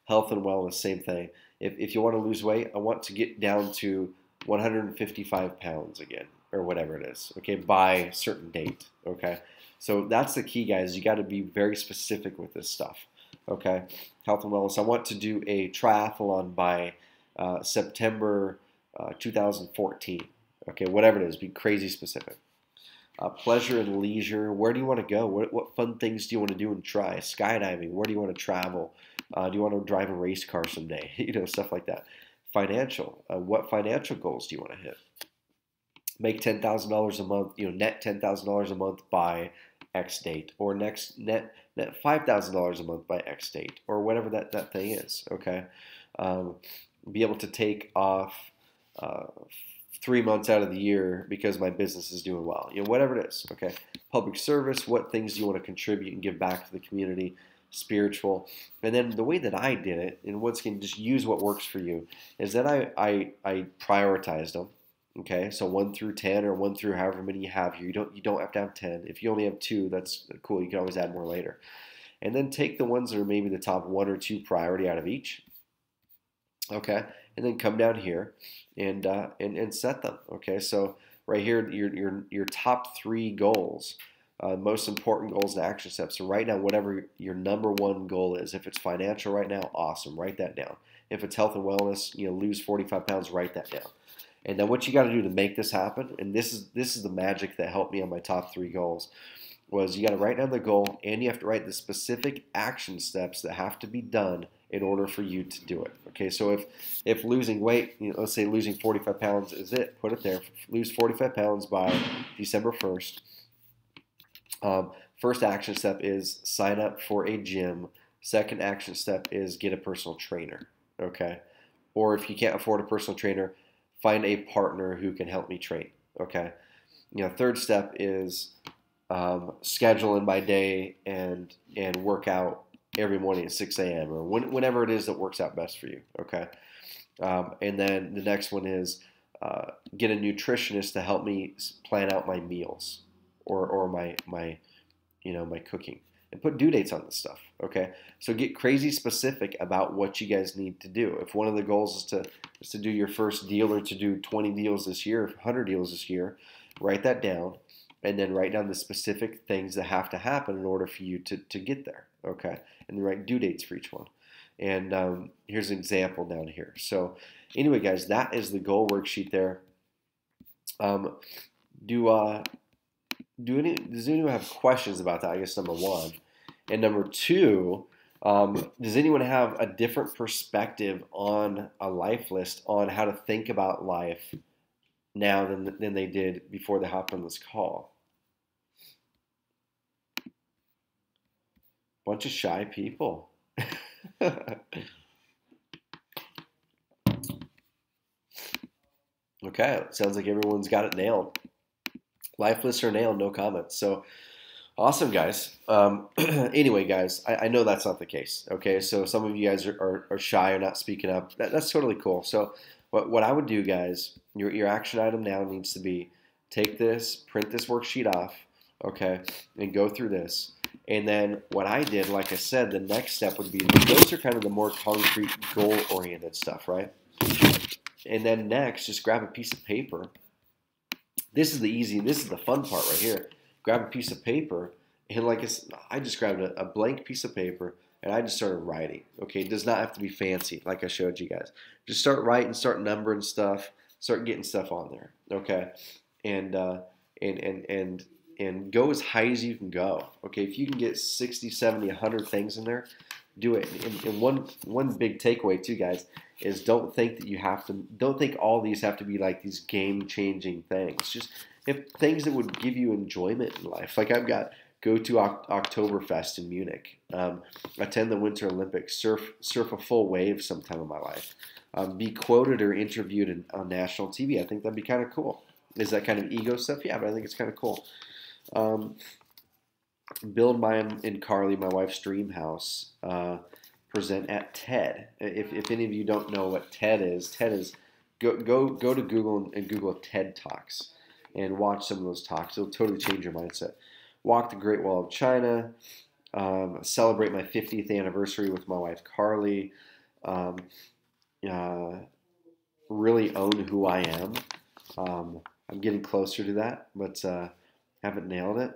health and wellness, same thing. If you want to lose weight, I want to get down to 155 pounds again, or whatever it is. Okay, by a certain date. Okay, so that's the key, guys. You got to be very specific with this stuff. Okay, health and wellness. I want to do a triathlon by September 2014. Okay, whatever it is, be crazy specific. Pleasure and leisure. Where do you want to go? What fun things do you want to do and try? Skydiving. Where do you want to travel? Do you want to drive a race car someday? Stuff like that. Financial. What financial goals do you want to hit? Make $10,000 a month. Net $10,000 a month by X date, or net $5,000 a month by X date, or whatever that thing is. Okay. Be able to take off. 3 months out of the year because my business is doing well. Whatever it is. Okay. Public service. What things do you want to contribute and give back to the community? Spiritual. And then the way that I did it, and what's going to just use what works for you, is that I prioritized them. Okay. So 1 through 10, or 1 through however many you have here. You don't have to have 10. If you only have 2, that's cool. You can always add more later. And then take the ones that are maybe the top 1 or 2 priority out of each. Okay, and then come down here and set them. Okay, so right here, your top 3 goals, most important goals and action steps. So write down whatever your number 1 goal is. If it's financial right now, awesome, write that down. If it's health and wellness, lose 45 pounds, write that down. And then what you got to do to make this happen, and this is the magic that helped me on my top 3 goals, was you got to write down the goal, and you have to write the specific action steps that have to be done in order for you to do it. Okay, so if losing weight, let's say losing 45 pounds is it, put it there. Lose 45 pounds by December 1st. First action step is sign up for a gym. Second action step is get a personal trainer. Okay, or if you can't afford a personal trainer, find a partner who can help me train. Okay, third step is schedule in my day and work out every morning at 6 a.m. or whenever it is that works out best for you. Okay, and then the next one is get a nutritionist to help me plan out my meals or my cooking, and put due dates on this stuff. Okay, so get crazy specific about what you guys need to do. If one of the goals is to do your first deal, or to do 20 deals this year, 100 deals this year, write that down. And then write down the specific things that have to happen in order for you to get there, okay? And then write due dates for each one. And here's an example down here. So anyway, guys, that is the goal worksheet there. Does anyone have questions about that? I guess number 1. And number 2, does anyone have a different perspective on a life list, on how to think about life now than they did before they hopped on this call? Bunch of shy people. Okay, sounds like everyone's got it nailed. Life lists are nailed, no comments. So awesome, guys. Anyway, guys, I know that's not the case. Okay, so some of you guys are shy or not speaking up. That's totally cool. So what I would do, guys, your action item now needs to be take this, print this worksheet off, okay, and go through this. And then what I did, like I said, the next step would be, those are kind of the more concrete, goal-oriented stuff, right? And then next, just grab a piece of paper. This is the fun part right here. Grab a piece of paper, and I just grabbed a blank piece of paper, and I just started writing. Okay, it does not have to be fancy, like I showed you guys. Just start writing, start numbering stuff, start getting stuff on there. Okay, and go as high as you can go. Okay, if you can get 60, 70, 100 things in there, do it. And one big takeaway too, guys, is don't think all these have to be like these game-changing things. Just if things that would give you enjoyment in life. Like I've got go to Oktoberfest in Munich, attend the Winter Olympics, surf a full wave sometime in my life, be quoted or interviewed on national TV. I think that'd be kind of cool. Is that kind of ego stuff? Yeah, but I think it's kind of cool. Build mine and Carly, my wife's dream house, present at TED. If any of you don't know what TED is go to Google and Google TED Talks and watch some of those talks. It'll totally change your mindset. Walk the Great Wall of China. Celebrate my 50th anniversary with my wife Carly. Really own who I am. I'm getting closer to that, but haven't nailed it.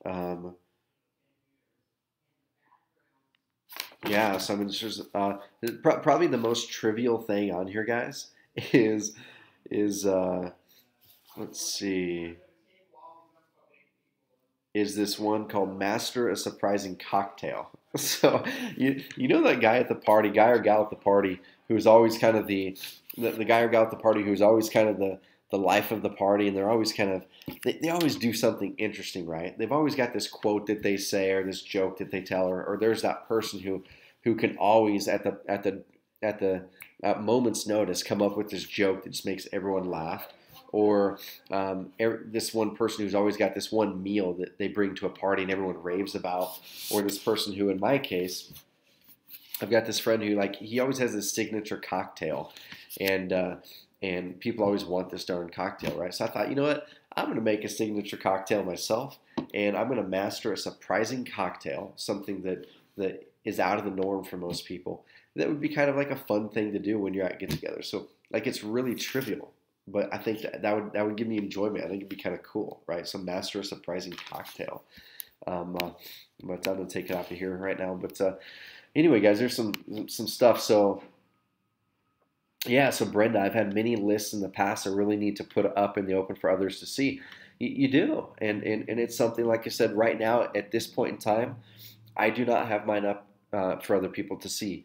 So I mean, probably the most trivial thing on here, guys, is is let's see, is this one called Master a Surprising Cocktail. So you know that guy at the party, guy or gal at the party who's always kind of the guy or gal at the party who's always kind of the life of the party, and they're always kind of they always do something interesting, right? They've always got this quote that they say or this joke that they tell, or there's that person who can always at moment's notice come up with this joke that just makes everyone laugh, or this one person who's always got this one meal that they bring to a party and everyone raves about, or this person who, in my case, I've got this friend who like he always has this signature cocktail, and people always want this darn cocktail, right? So I thought, you know what, I'm going to make a signature cocktail myself, and I'm going to master a surprising cocktail, something that is out of the norm for most people. That would be kind of like a fun thing to do when you're at get-together. So like it's really trivial, but I think that would give me enjoyment. I think it'd be kind of cool, right? So master a surprising cocktail. But I'm gonna take it off of here right now. But anyway, guys, there's some stuff. So yeah, so Brenda, I've had many lists in the past I really need to put up in the open for others to see. You do, and it's something like I said right now at this point in time, I do not have mine up for other people to see.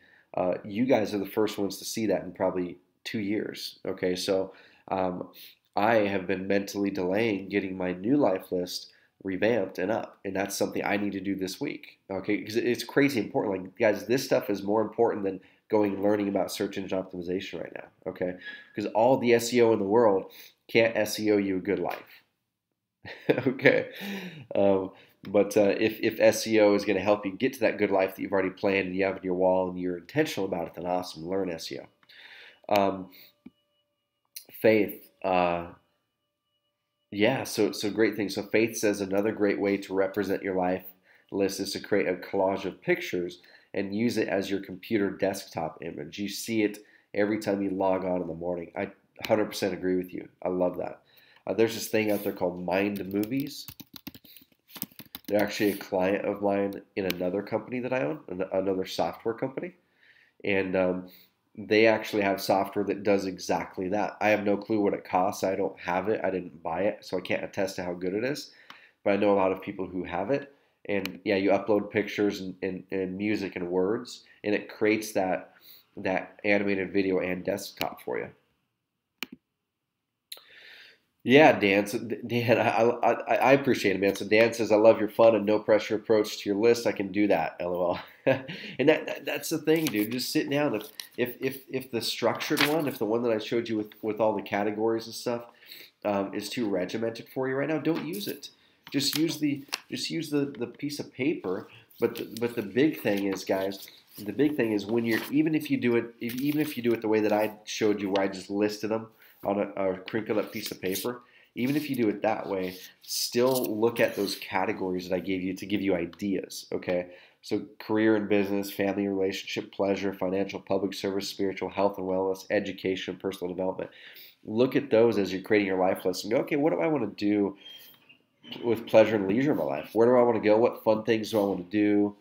You guys are the first ones to see that in probably 2 years. Okay, so I have been mentally delaying getting my new life list revamped and up, and that's something I need to do this week. Okay, because it's crazy important. Like, guys, this stuff is more important than going and learning about search engine optimization right now. Okay, because all the SEO in the world can't SEO you a good life. Okay, but if SEO is going to help you get to that good life that you've already planned and you have in your wall and you're intentional about it, then awesome. Learn SEO. Faith, yeah, so great thing. So Faith says another great way to represent your life list is to create a collage of pictures and use it as your computer desktop image. You see it every time you log on in the morning. I 100% agree with you. I love that. There's this thing out there called Mind Movies. They're actually a client of mine in another company that I own, another software company. And they actually have software that does exactly that. I have no clue what it costs. I don't have it. I didn't buy it, so I can't attest to how good it is. But I know a lot of people who have it. And yeah, you upload pictures and music and words, and it creates that animated video and desktop for you. Yeah, Dan. So, Dan, I appreciate it, man. So Dan says, "I love your fun and no pressure approach to your list. I can do that." LOL. And that's the thing, dude. Just sit down. If the structured one, if the one that I showed you with all the categories and stuff, is too regimented for you right now, don't use it. Just use the piece of paper. But the big thing is, guys, the big thing is when you're even if you do it the way that I showed you, where I just listed them on a crinkled up piece of paper, even if you do it that way, still look at those categories that I gave you to give you ideas, okay? So career and business, family, relationship, pleasure, financial, public service, spiritual, health and wellness, education, personal development. Look at those as you're creating your life list and go, okay, what do I want to do with pleasure and leisure in my life? Where do I want to go? What fun things do I want to do?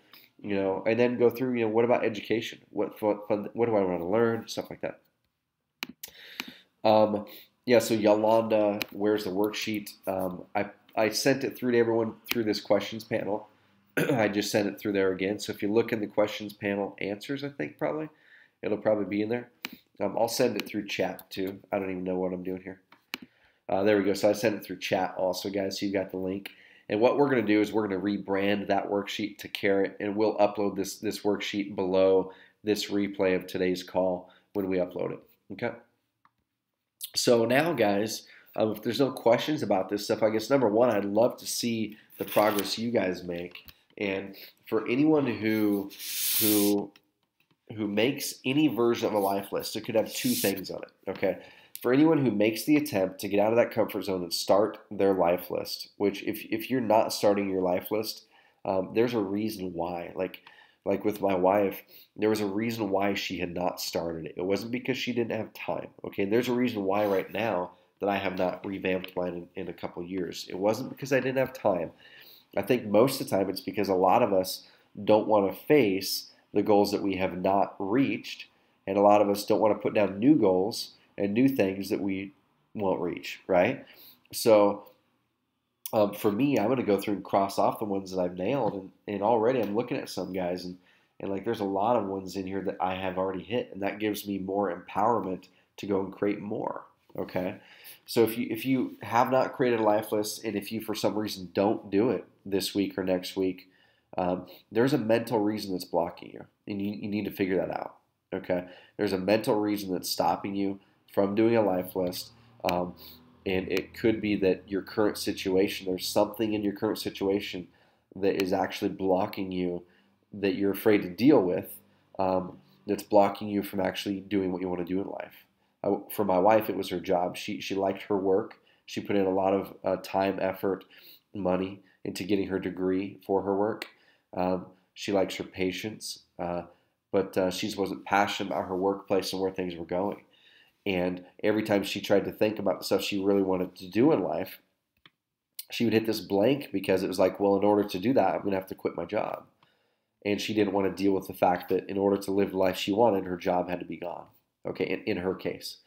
And then go through, what about education? What do I want to learn? Stuff like that. Yeah, so Yolanda, where's the worksheet? I sent it through to everyone through this questions panel. I just sent it through there again. So if you look in the questions panel answers, I think it'll probably be in there. I'll send it through chat too. I don't even know what I'm doing here. There we go. So I sent it through chat also, guys. So you got the link. And what we're going to do is we're going to rebrand that worksheet to Carrot, and we'll upload this worksheet below this replay of today's call when we upload it. Okay. So now, guys, if there's no questions about this stuff, I guess number one, I'd love to see the progress you guys make. And for anyone who makes any version of a life list, it could have two things on it. Okay. For anyone who makes the attempt to get out of that comfort zone and start their life list, which if you're not starting your life list, there's a reason why. Like with my wife, there was a reason why she had not started it. It wasn't because she didn't have time. Okay, and there's a reason why right now that I have not revamped mine in a couple years. It wasn't because I didn't have time. I think most of the time it's because a lot of us don't want to face the goals that we have not reached, and a lot of us don't want to put down new goals and new things that we won't reach, right? So for me, I'm going to go through and cross off the ones that I've nailed, and already I'm looking at some guys, and like there's a lot of ones in here that I have already hit, and that gives me more empowerment to go and create more. Okay, so if you have not created a life list, and if you for some reason don't do it this week or next week, there's a mental reason that's blocking you, and you need to figure that out. Okay, there's a mental reason that's stopping you from doing a life list. And it could be that your current situation, there's something in your current situation that is actually blocking you, that you're afraid to deal with, that's blocking you from actually doing what you want to do in life. For my wife, it was her job. She liked her work. She put in a lot of time, effort, money into getting her degree for her work. She likes her patience, but she wasn't passionate about her workplace and where things were going. And every time she tried to think about the stuff she really wanted to do in life, she would hit this blank because it was like, well, in order to do that, I'm going to have to quit my job. And she didn't want to deal with the fact that in order to live the life she wanted, her job had to be gone. Okay, in her case.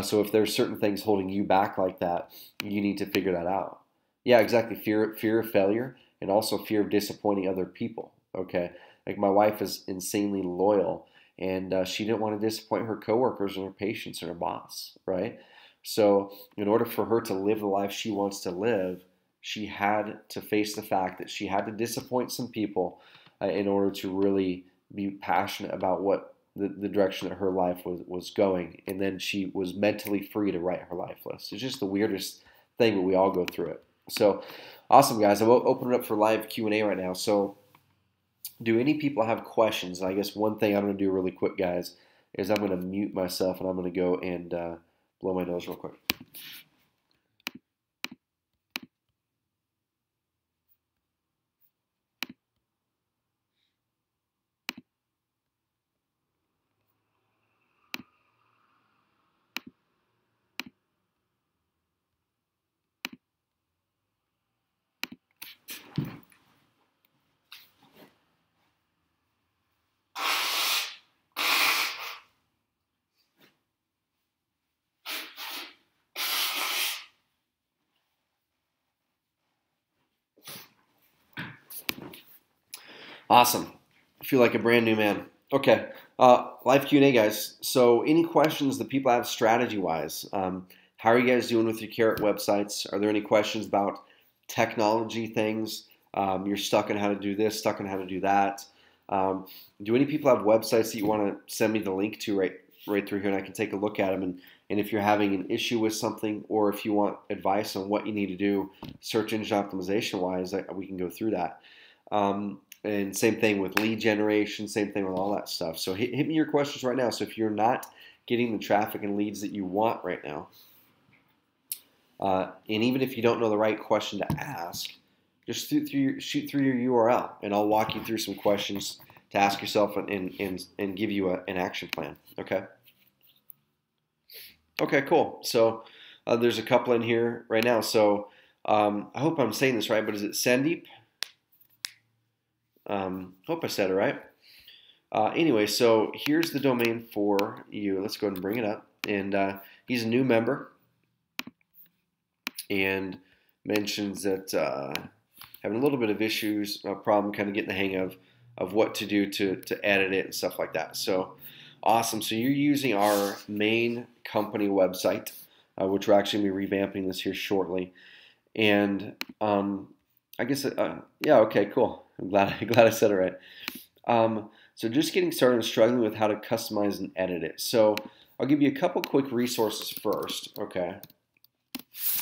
So if there's certain things holding you back like that, you need to figure that out. Yeah, exactly. Fear of failure, and also fear of disappointing other people. Okay, like my wife is insanely loyal, and she didn't want to disappoint her coworkers and her patients and her boss, right? So in order for her to live the life she wants to live, she had to face the fact that she had to disappoint some people in order to really be passionate about what the direction that her life was going. And then she was mentally free to write her life list. It's just the weirdest thing, but we all go through it. So awesome, guys. I'm opening it up for live Q&A right now. So do any people have questions? And I guess one thing I'm going to do really quick, guys, is I'm going to mute myself, and I'm going to go and blow my nose real quick. Awesome. I feel like a brand new man. Okay. Live Q&A, guys. So any questions that people have strategy-wise? How are you guys doing with your Carrot websites? Are there any questions about technology things? You're stuck on how to do this, stuck on how to do that. Do any people have websites that you want to send me the link to right through here, and I can take a look at them? And if you're having an issue with something, or if you want advice on what you need to do search engine optimization-wise, we can go through that. And same thing with lead generation, same thing with all that stuff. So hit me your questions right now. So if you're not getting the traffic and leads that you want right now, and even if you don't know the right question to ask, just shoot through your URL, and I'll walk you through some questions to ask yourself and give you an action plan. Okay? Okay, cool. So there's a couple in here right now. So I hope I'm saying this right, but is it Sandeep? Hope I said it right. Anyway, so here's the domain for you. Let's go ahead and bring it up. And he's a new member and mentions that having a little bit of issues, a problem kind of getting the hang of what to do to edit it and stuff like that. So awesome. So you're using our main company website, which we're actually going to be revamping this here shortly. And I guess, yeah, okay, cool. I'm glad I said it right. So just getting started and struggling with how to customize and edit it. So I'll give you a couple quick resources first, okay?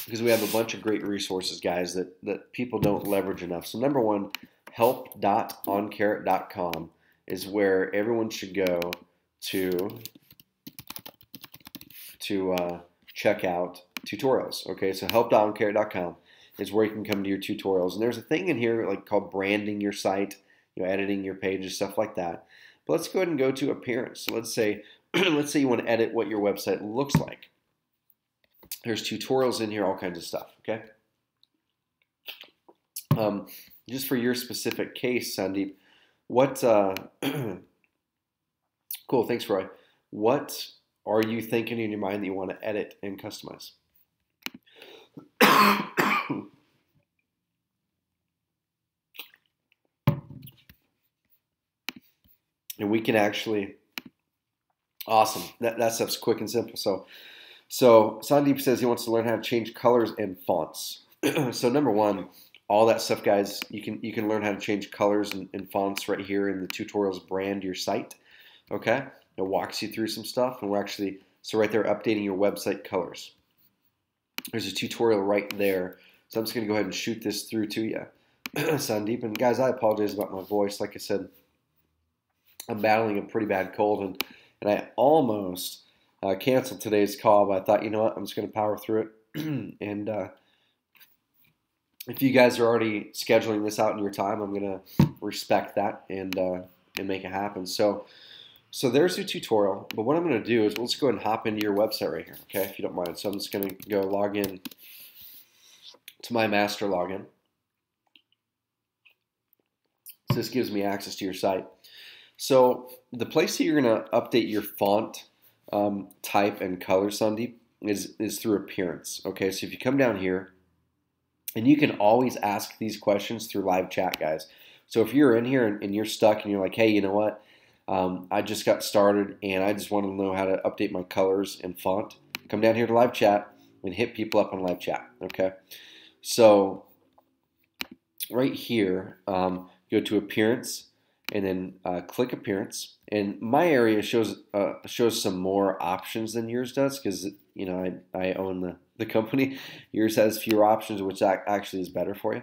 Because we have a bunch of great resources, guys, that people don't leverage enough. So number one, help.oncarrot.com is where everyone should go to check out tutorials, okay? So help.oncarrot.com is where you can come to your tutorials. And there's a thing in here like called branding your site, editing your pages, stuff like that. But let's go ahead and go to appearance. So let's say you want to edit what your website looks like. There's tutorials in here, all kinds of stuff, okay? Just for your specific case, Sandeep, what, cool, thanks, Roy. What are you thinking in your mind that you want to edit and customize? And we can actually, awesome. That stuff's quick and simple. So Sandeep says he wants to learn how to change colors and fonts. So number one, all that stuff, guys, you can learn how to change colors and fonts right here in the tutorials brand your site. Okay, it walks you through some stuff, and we're actually so right there updating your website colors. There's a tutorial right there. So I'm just going to go ahead and shoot this through to you, Sandeep. And guys, I apologize about my voice. Like I said, I'm battling a pretty bad cold, and I almost canceled today's call, but I thought, you know what, I'm just going to power through it. And if you guys are already scheduling this out in your time, I'm going to respect that and make it happen. So there's your tutorial. But what I'm going to do is let's go ahead and hop into your website right here, okay, if you don't mind. So I'm just going to go log in to my master login. So this gives me access to your site. So the place that you're going to update your font type and color, Sandeep, is through appearance. Okay, so if you come down here, and you can always ask these questions through live chat, guys. So if you're in here and you're stuck and you're like, hey, you know what? I just got started and I just want to know how to update my colors and font. Come down here to live chat and hit people up on live chat. Okay, so right here, go to appearance and then click appearance. And my area shows some more options than yours does because you know I own the company. Yours has fewer options, which actually is better for you.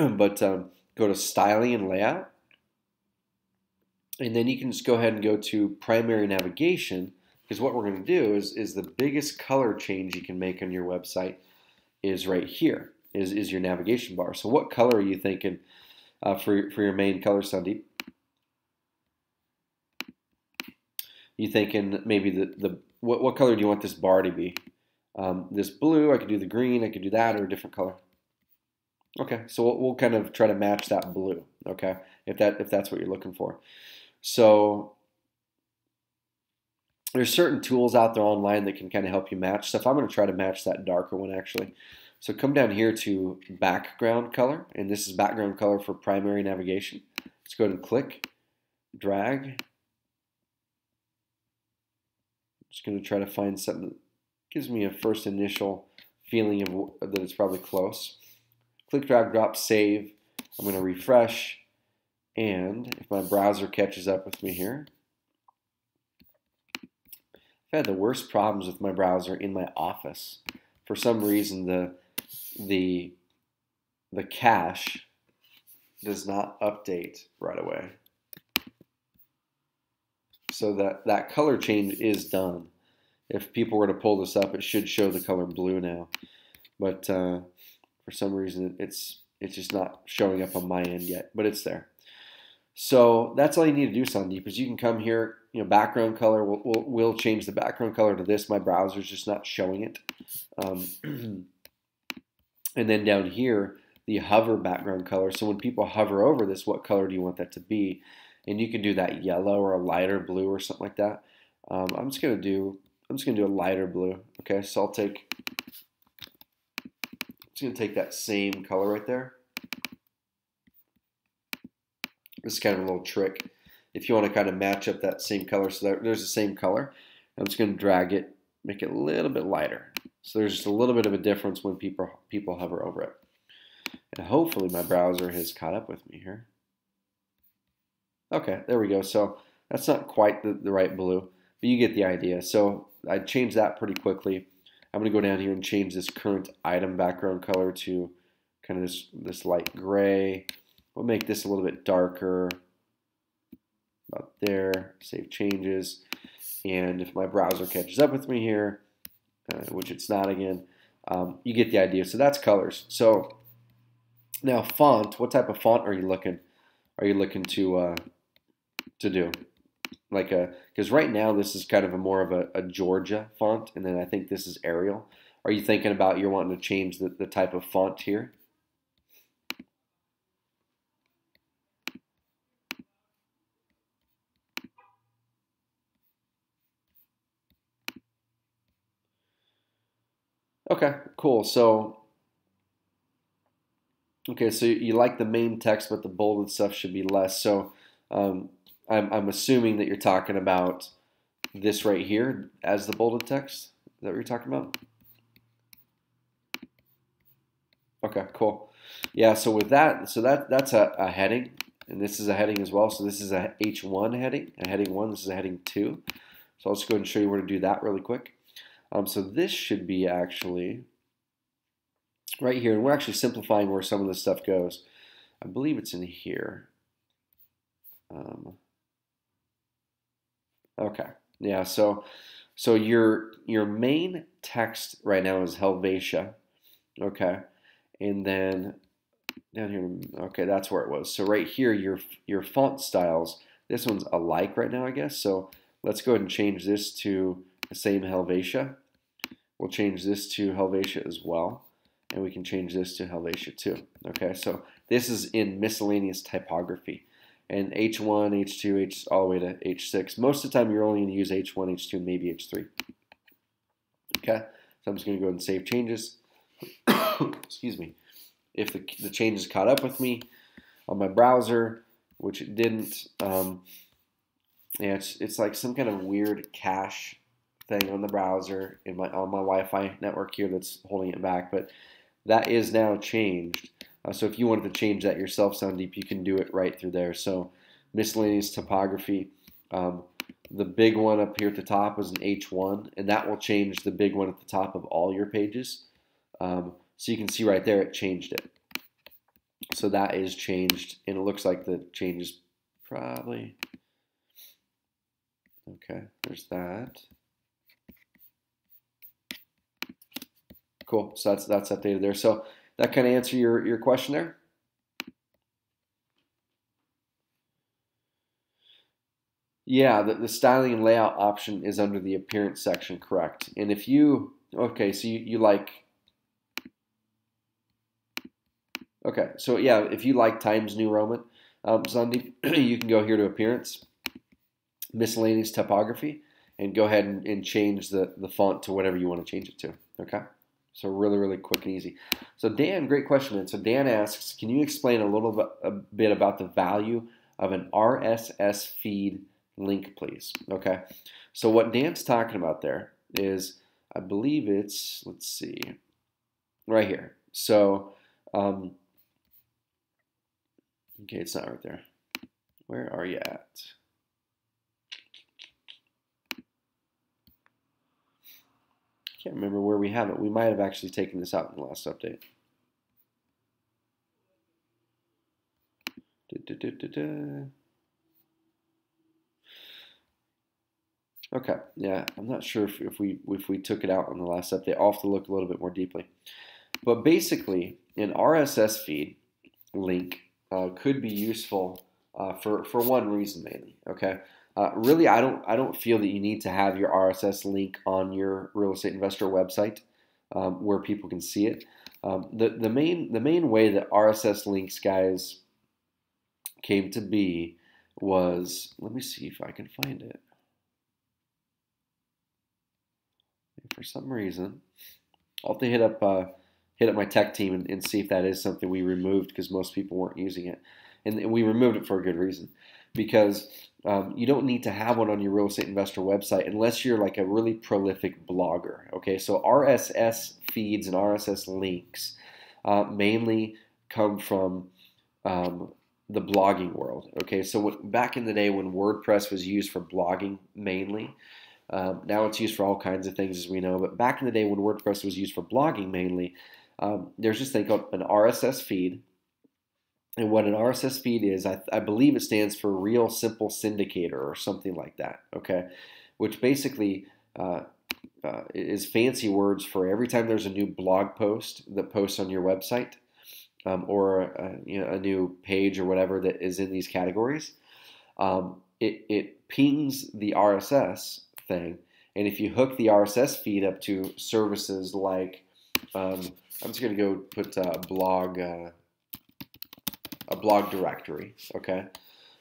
But go to styling and layout. And then you can just go ahead and go to primary navigation, because what we're going to do is the biggest color change you can make on your website is right here, is your navigation bar. So what color are you thinking for your main color, Sandeep? You thinking maybe what color do you want this bar to be? This blue, I could do the green, I could do that, or a different color. Okay, so we'll kind of try to match that blue, okay, if that's what you're looking for. So there's certain tools out there online that can kind of help you match stuff. I'm going to try to match that darker one actually. So come down here to background color, and this is background color for primary navigation. Let's go ahead and click, drag. Just going to try to find something that gives me a first initial feeling of that it's probably close. Click, drag, drop, save. I'm going to refresh, and if my browser catches up with me here, I've had the worst problems with my browser in my office. For some reason, the cache does not update right away. So that color change is done. If people were to pull this up, it should show the color blue now. But for some reason, it's just not showing up on my end yet, but it's there. So that's all you need to do, Sandeep, is you can come here, you know, background color, we'll change the background color to this. My browser's just not showing it. And then down here, the hover background color. So when people hover over this, what color do you want that to be? And you can do that yellow or a lighter blue or something like that. I'm just gonna do a lighter blue. Okay, so I'm just gonna take that same color right there. This is kind of a little trick. If you want to kind of match up that same color, so there's the same color, I'm just going to drag it, make it a little bit lighter. So there's just a little bit of a difference when people hover over it. And hopefully my browser has caught up with me here. Okay, there we go. So that's not quite the right blue, but you get the idea. So I changed that pretty quickly. I'm going to go down here and change this current item background color to kind of this light gray. We'll make this a little bit darker, about there, save changes. And if my browser catches up with me here, which it's not again, you get the idea. So that's colors. So now font, what type of font are you looking to do? Like because right now this is kind of more of a Georgia font, and then I think this is Arial. Are you thinking about you're wanting to change the type of font here? Okay, cool. So, okay, so you like the main text, but the bolded stuff should be less. So, um, I'm assuming that you're talking about this right here as the bolded text. Is that what you're talking about? Okay, cool. Yeah, so with that, so that's a heading, and this is a heading as well. So this is a H1 heading, a heading 1. This is a heading 2. So I'll just go ahead and show you where to do that really quick. So this should be actually right here, and we're actually simplifying where some of this stuff goes. I believe it's in here. Okay, yeah. So your main text right now is Helvetia. Okay, and then down here, okay, that's where it was. So right here, your font styles. This one's alike right now, I guess. So let's go ahead and change this to the same Helvetia. We'll change this to Helvetia as well, and we can change this to Helvetia too. Okay, so this is in miscellaneous typography, and H1, H2, all the way to H6. Most of the time, you're only going to use H1, H2, and maybe H3. Okay, so I'm just going to go ahead and save changes. Excuse me. If the changes caught up with me on my browser, which it didn't, yeah, it's like some kind of weird cache thing on the browser on my Wi-Fi network here that's holding it back, but that is now changed. So if you wanted to change that yourself, Sandeep, you can do it right through there. So miscellaneous typography, the big one up here at the top is an H1, and that will change the big one at the top of all your pages. So you can see right there it changed it. So that is changed, and it looks like the change is probably, okay, there's that. Cool, so that's updated there. So that kind of answer your question there? Yeah, the styling and layout option is under the appearance section, correct. And if you, okay, so you like, okay, so yeah, if you like Times New Roman, Sandeep, you can go here to appearance, miscellaneous typography, and go ahead and change the font to whatever you want to change it to, okay? So really, really quick and easy. So Dan, great question, man. So Dan asks, can you explain a bit about the value of an RSS feed link, please? Okay. So what Dan's talking about there is, I believe it's, let's see, right here. So, okay, it's not right there. Where are you at? Can't remember where we have it. We might have actually taken this out in the last update. Okay, yeah, I'm not sure if we took it out on the last update. I'll have to look a little bit more deeply. But basically, an RSS feed link could be useful for one reason mainly. Okay, really, I don't feel that you need to have your RSS link on your real estate investor website where people can see it. The main way that RSS links, guys, came to be was, let me see if I can find it. For some reason, I'll have to hit up my tech team and see if that is something we removed because most people weren't using it, and we removed it for a good reason, because you don't need to have one on your real estate investor website unless you're like a really prolific blogger. Okay, so RSS feeds and RSS links mainly come from the blogging world. Okay, so back in the day when WordPress was used for blogging mainly. Now it's used for all kinds of things, as we know. But back in the day when WordPress was used for blogging mainly, there's this thing called an RSS feed. And what an RSS feed is, I believe it stands for Real Simple Syndicator or something like that, okay? Which basically is fancy words for every time there's a new blog post that posts on your website or a new page or whatever that is in these categories, it pings the RSS thing, and if you hook the RSS feed up to services like, I'm just going to go put a blog directory, okay?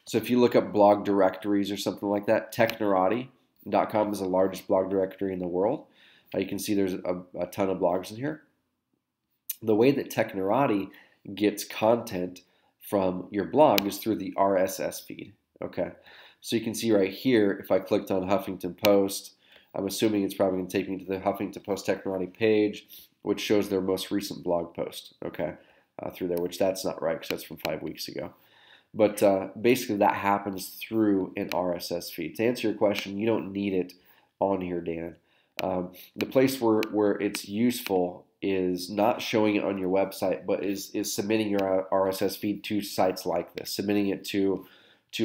So if you look up blog directories or something like that, technorati.com is the largest blog directory in the world. You can see there's a ton of blogs in here. The way that Technorati gets content from your blog is through the RSS feed. Okay, so you can see right here, if I clicked on Huffington Post, I'm assuming it's probably going to take me to the Huffington Post Technorati page, which shows their most recent blog post, okay, through there, which that's not right because that's from 5 weeks ago. But basically that happens through an RSS feed. To answer your question, you don't need it on here, Dan. The place where it's useful is not showing it on your website, but is submitting your RSS feed to sites like this, submitting it to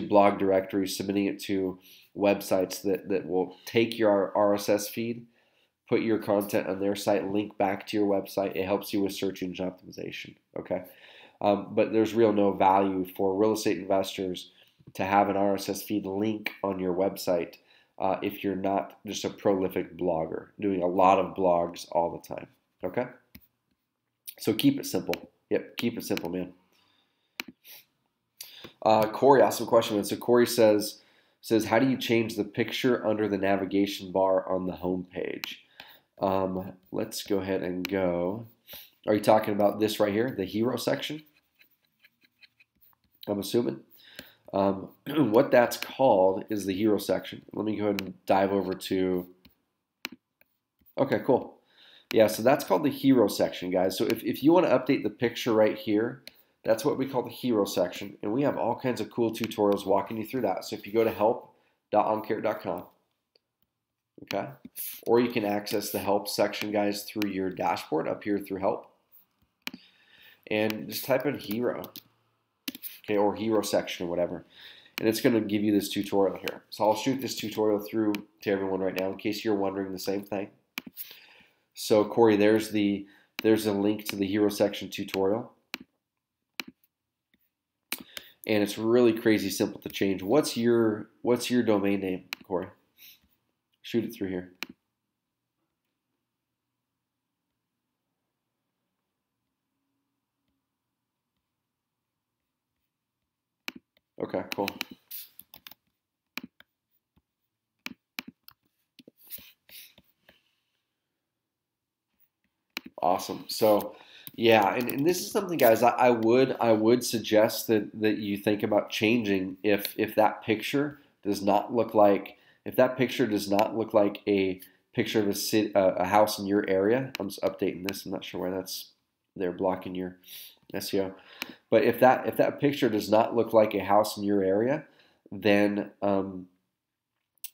blog directories, submitting it to websites that will take your RSS feed, put your content on their site, link back to your website. It helps you with search engine optimization, okay? But there's no value for real estate investors to have an RSS feed link on your website if you're not just a prolific blogger, doing a lot of blogs all the time, okay? So keep it simple. Yep, keep it simple, man. Corey asked a question. So Corey says, how do you change the picture under the navigation bar on the home page? Let's go ahead and go. Are you talking about this right here, the hero section? I'm assuming. What that's called is the hero section. Let me go ahead and dive over to, okay, cool. Yeah, so that's called the hero section, guys. So if you want to update the picture right here, that's what we call the hero section. And we have all kinds of cool tutorials walking you through that. So if you go to help.oncarrot.com, okay, or you can access the help section, guys, through your dashboard up here through help. And just type in hero, okay, or hero section or whatever. And it's going to give you this tutorial here. So I'll shoot this tutorial through to everyone right now in case you're wondering the same thing. So Corey, there's a link to the hero section tutorial. And it's really crazy simple to change. What's your domain name, Corey? Shoot it through here. Okay, cool. Awesome. So yeah, and this is something, guys, I would suggest that you think about changing if that picture does not look like a picture of a house in your area. I'm just updating this. I'm not sure why they're blocking your SEO. But if that picture does not look like a house in your area, then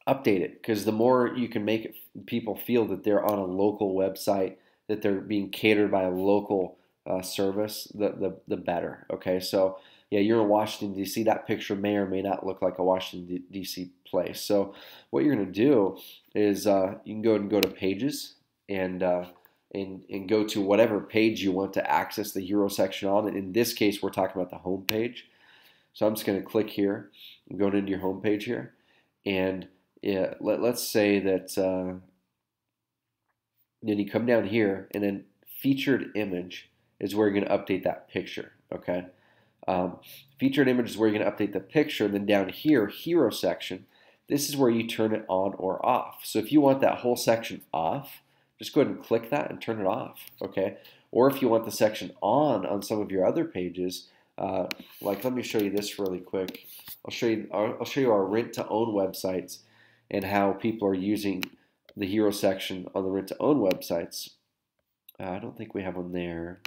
update it, because the more you can make people feel that they're on a local website, that they're being catered by a local service, the better. Okay, so yeah, you're in Washington, D.C. That picture may or may not look like a Washington, D.C. place. So what you're going to do is you can go to Pages and go to whatever page you want to access the hero section on. And in this case, we're talking about the home page. So I'm just going to click here, I'm going into your home page here, and let's say that then you come down here, and then featured image is where you're going to update that picture, okay? Featured image is where you're going to update the picture, and then down here, hero section, this is where you turn it on or off. So if you want that whole section off, just go ahead and click that and turn it off, okay? Or if you want the section on some of your other pages, like let me show you this really quick. I'll show you our rent-to-own websites and how people are using the hero section on the rent-to-own websites. I don't think we have one there.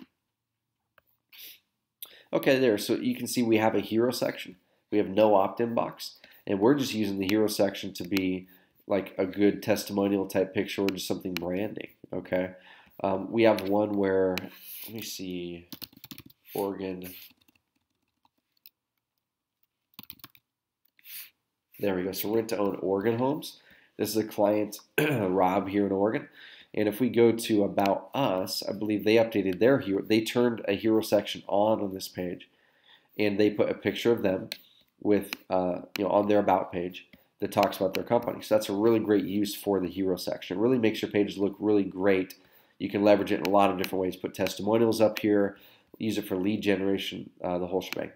Okay, there. So you can see we have a hero section. We have no opt-in box, and we're just using the hero section to be like a good testimonial type picture or just something branding. Okay, we have one where, let me see, Oregon. There we go. So rent-to-own Oregon homes. This is a client, Rob, here in Oregon. And if we go to About Us, I believe they updated their hero. They turned a hero section on this page, and they put a picture of them with, on their About page that talks about their company. So that's a really great use for the hero section. It really makes your pages look really great. You can leverage it in a lot of different ways. Put testimonials up here, use it for lead generation, the whole shebang.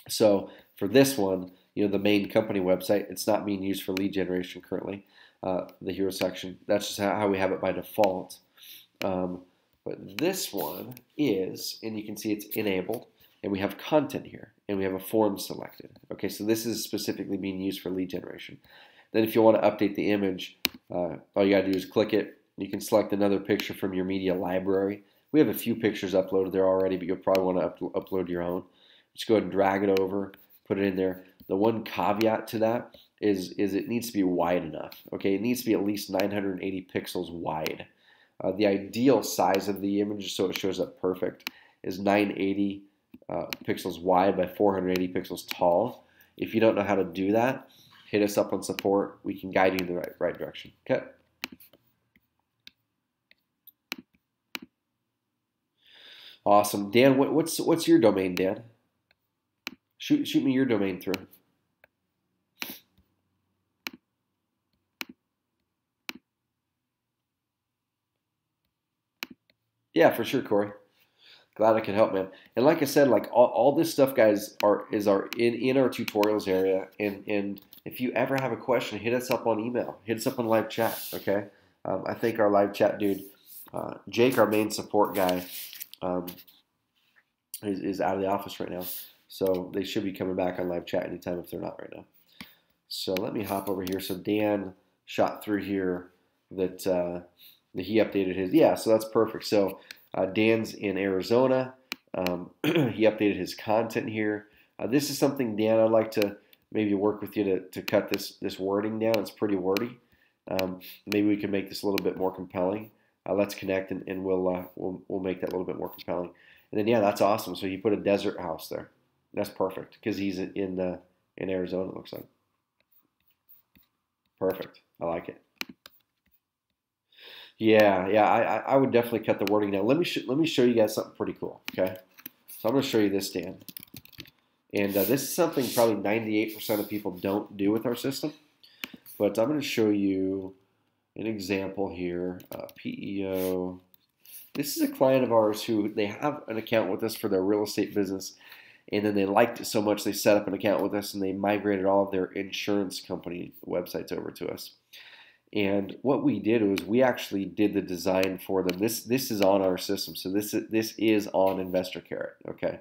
So for this one, the main company website, it's not being used for lead generation currently. the hero section. That's just how we have it by default. But this one is, and you can see it's enabled, and we have content here, and we have a form selected. Okay, so this is specifically being used for lead generation. Then if you want to update the image, all you got to do is click it. You can select another picture from your media library. We have a few pictures uploaded there already, but you'll probably want to upload your own. Just go ahead and drag it over, put it in there. The one caveat to that is it needs to be wide enough. Okay, it needs to be at least 980 pixels wide. The ideal size of the image, so it shows up perfect, is 980 pixels wide by 480 pixels tall. If you don't know how to do that, hit us up on support. We can guide you in the right direction. Okay. Awesome, Dan. What's your domain, Dan? Shoot me your domain through. Yeah, for sure, Corey. Glad I could help, man. And like I said, like all this stuff, guys, is in our tutorials area. And if you ever have a question, hit us up on email. Hit us up on live chat. Okay. I think our live chat dude, Jake, our main support guy, is out of the office right now. So they should be coming back on live chat anytime if they're not right now. So let me hop over here. So Dan shot through here that he updated his. Yeah, so that's perfect. So Dan's in Arizona. He updated his content here. This is something, Dan, I'd like to maybe work with you to cut this wording down. It's pretty wordy. Maybe we can make this a little bit more compelling. Let's connect and we'll make that a little bit more compelling. And then yeah, that's awesome. So you put a desert house there. That's perfect because he's in Arizona. It looks like perfect. I like it. Yeah, yeah. I would definitely cut the wording down. Let me show you guys something pretty cool. Okay, so I'm going to show you this, Dan. And this is something probably 98% of people don't do with our system. But I'm going to show you an example here. PEO. This is a client of ours who they have an account with us for their real estate business. And then they liked it so much they set up an account with us and they migrated all of their insurance company websites over to us. And what we did was we actually did the design for them. This is on our system, so this is on Investor Carrot. Okay,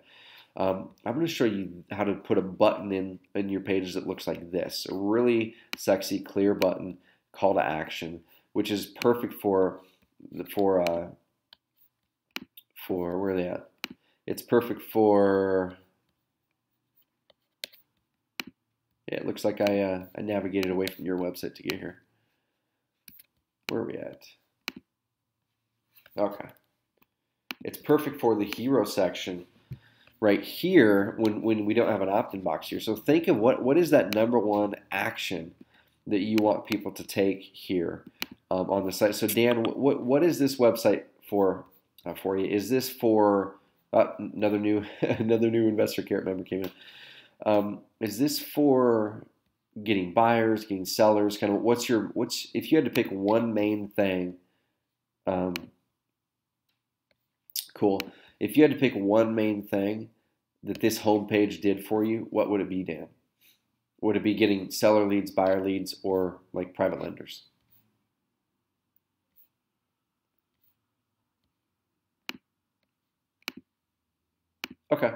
I'm going to show you how to put a button in your pages that looks like this. A really sexy, clear button, call to action, which is perfect for where are they at? It's perfect for. Yeah, it looks like I navigated away from your website to get here. Where are we at? Okay. It's perfect for the hero section right here when we don't have an opt-in box here. So think of what is that number one action that you want people to take here on the site. So Dan, what is this website for you? Is this for another new Investor Carrot member came in? Is this for getting buyers, getting sellers? Kind of what's if you had to pick one main thing? Cool. If you had to pick one main thing that this homepage did for you, what would it be, Dan? Would it be getting seller leads, buyer leads, or like private lenders? Okay.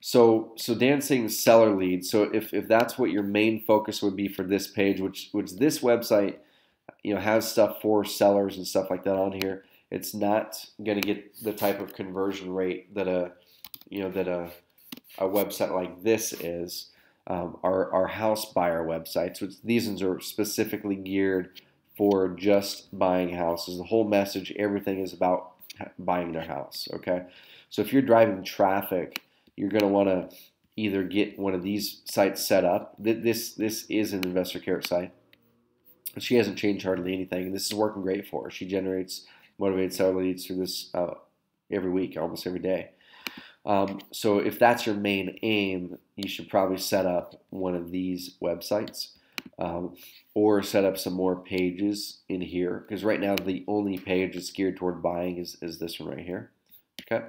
So Dan's saying seller leads. So if that's what your main focus would be for this page, which this website, has stuff for sellers and stuff like that on here, it's not going to get the type of conversion rate that a website like this is. Our house buyer websites, which these ones are specifically geared for just buying houses. The whole message, everything is about buying their house. Okay, so if you're driving traffic, you're going to want to either get one of these sites set up. This is an Investor Carrot site. She hasn't changed hardly anything, and this is working great for her. She generates motivated seller leads through this every week, almost every day. So if that's your main aim, you should probably set up one of these websites or set up some more pages in here, because right now the only page that's geared toward buying is this one right here. Okay.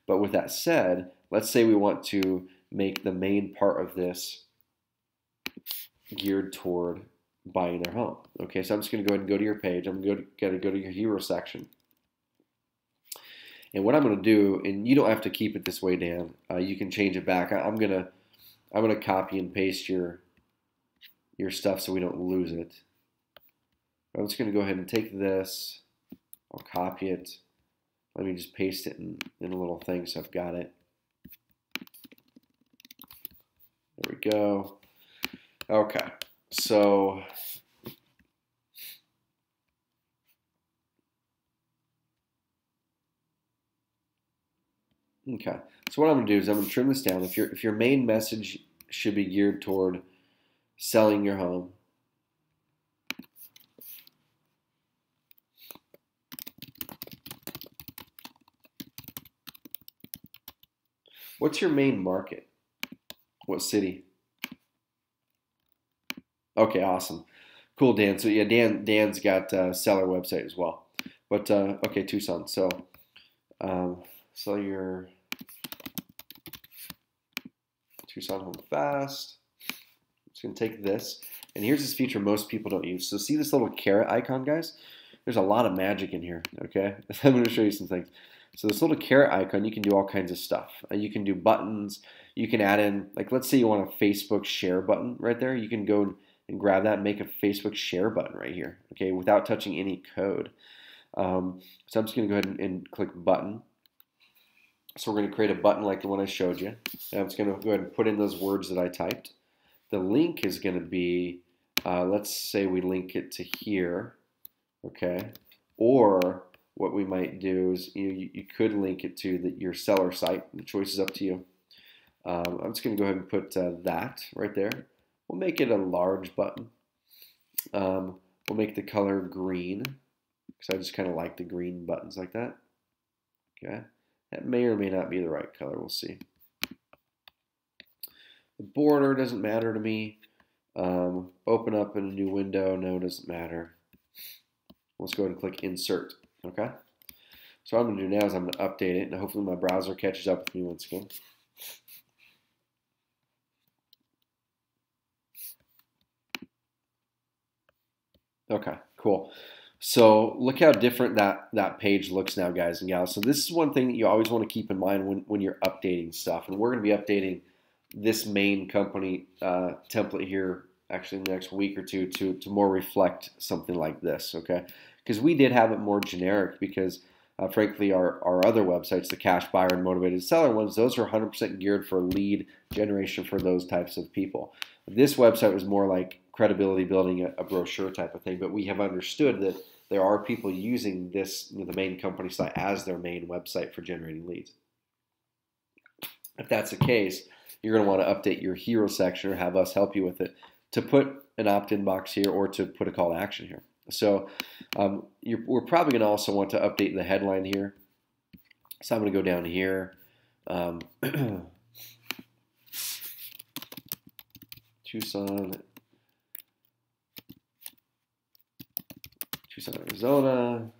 But with that said, let's say we want to make the main part of this geared toward buying their home. Okay, so I'm just going to go ahead and go to your page. I'm going to go to your hero section. And what I'm going to do, and you don't have to keep it this way, Dan. You can change it back. I'm gonna copy and paste your stuff so we don't lose it. I'm just going to go ahead and take this. I'll copy it. Let me just paste it in a little thing so I've got it. There we go. Okay, so okay. So what I'm going to do is I'm going to trim this down. If your main message should be geared toward selling your home, what's your main market? What city? Okay, awesome. Cool, Dan. So yeah, Dan's got a seller website as well. But okay, Tucson. So sell your Tucson home fast. I'm just gonna take this, and here's this feature most people don't use. So see this little carrot icon, guys? There's a lot of magic in here. Okay, I'm gonna show you some things. So this little carrot icon, you can do all kinds of stuff. You can do buttons. You can add in, like, let's say you want a Facebook share button right there. You can go and grab that and make a Facebook share button right here, okay, without touching any code. So I'm just going to go ahead and click button. So we're going to create a button like the one I showed you. And I'm just going to go ahead and put in those words that I typed. The link is going to be, let's say we link it to here, okay, or what we might do is you could link it to your seller site. The choice is up to you. I'm just going to go ahead and put that right there. We'll make it a large button. We'll make the color green because I just kind of like the green buttons like that. Okay, that may or may not be the right color. We'll see. The border doesn't matter to me. Open up in a new window. No, doesn't matter. Let's go ahead and click insert. Okay. So what I'm going to do now is I'm going to update it, and hopefully my browser catches up with me once again. Okay, cool. So look how different that page looks now, guys and gals. So this is one thing that you always want to keep in mind when you're updating stuff. And we're going to be updating this main company template here actually in the next week or two to more reflect something like this, okay? Because we did have it more generic because, frankly, our other websites, the cash buyer and motivated seller ones, those are 100% geared for lead generation for those types of people. This website was more like credibility building, a brochure type of thing, but we have understood that there are people using this, the main company site as their main website for generating leads. If that's the case, you're going to want to update your hero section or have us help you with it to put an opt-in box here or to put a call to action here. So we're probably going to also want to update the headline here. So I'm going to go down here. Tucson, Arizona.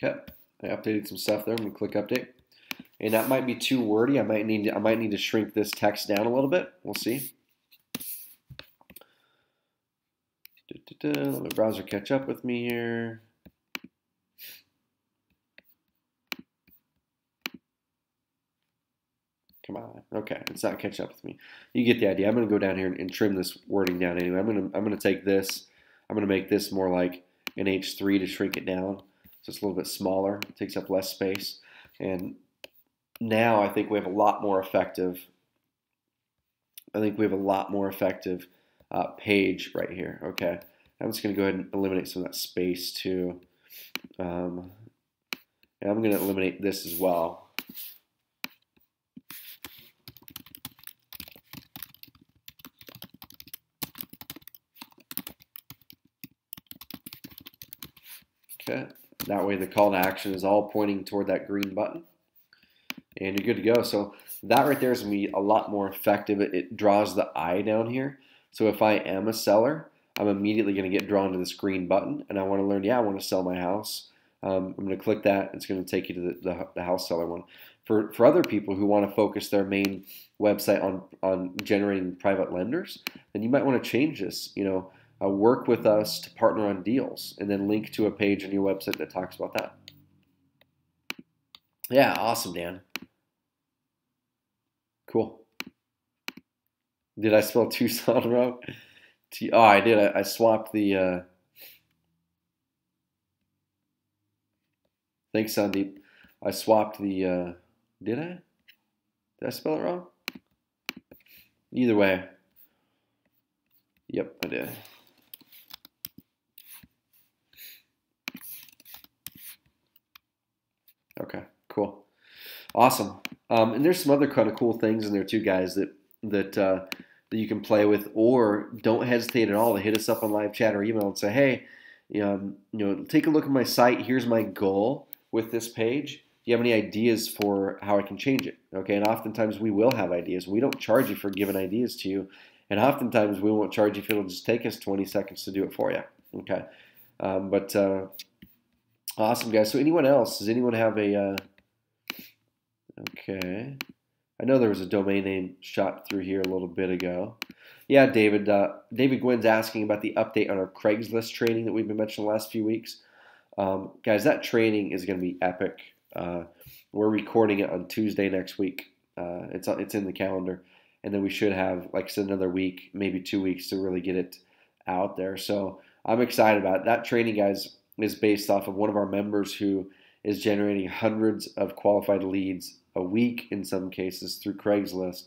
Okay, I updated some stuff there. I'm going to click update. And that might be too wordy. I might need to shrink this text down a little bit. We'll see. Let my browser catch up with me here. Come on. Okay, it's not catching up with me. You get the idea. I'm going to go down here and trim this wording down anyway. I'm going to take this. I'm going to make this more like an H3 to shrink it down. So it's a little bit smaller. It takes up less space. And now I think we have a lot more effective. Page right here. Okay, I'm just going to go ahead and eliminate some of that space too, and I'm going to eliminate this as well. Okay, that way the call to action is all pointing toward that green button. and you're good to go. So that right there is going to be a lot more effective. It draws the eye down here. So if I am a seller, I'm immediately going to get drawn to this green button, and I want to learn, yeah, I want to sell my house. I'm going to click that. It's going to take you to the house seller one. For other people who want to focus their main website on generating private lenders, then you might want to change this. Work with us to partner on deals, and then link to a page on your website that talks about that. Yeah, awesome, Dan. Cool. Did I spell Tucson wrong? Oh, I did. I swapped the. Thanks, Sandeep. I swapped the. Did I? Did I spell it wrong? Either way. Yep, I did. Okay, cool. Awesome. And there's some other kind of cool things in there too, guys, that you can play with, or don't hesitate at all to hit us up on live chat or email and say, hey, take a look at my site. Here's my goal with this page. Do you have any ideas for how I can change it? Okay, and oftentimes we will have ideas. We don't charge you for giving ideas to you, and oftentimes we won't charge you if it'll just take us 20 seconds to do it for you. Okay, but awesome, guys. So anyone else? Does anyone have a? Okay, I know there was a domain name shot through here a little bit ago. Yeah, David. David Gwynn's asking about the update on our Craigslist training that we've been mentioning the last few weeks. Guys, that training is going to be epic. We're recording it on Tuesday next week. It's in the calendar, and then we should have, like I said, another week, maybe 2 weeks to really get it out there. So I'm excited about it. That training, guys, is based off of one of our members who is generating hundreds of qualified leads a week in some cases through Craigslist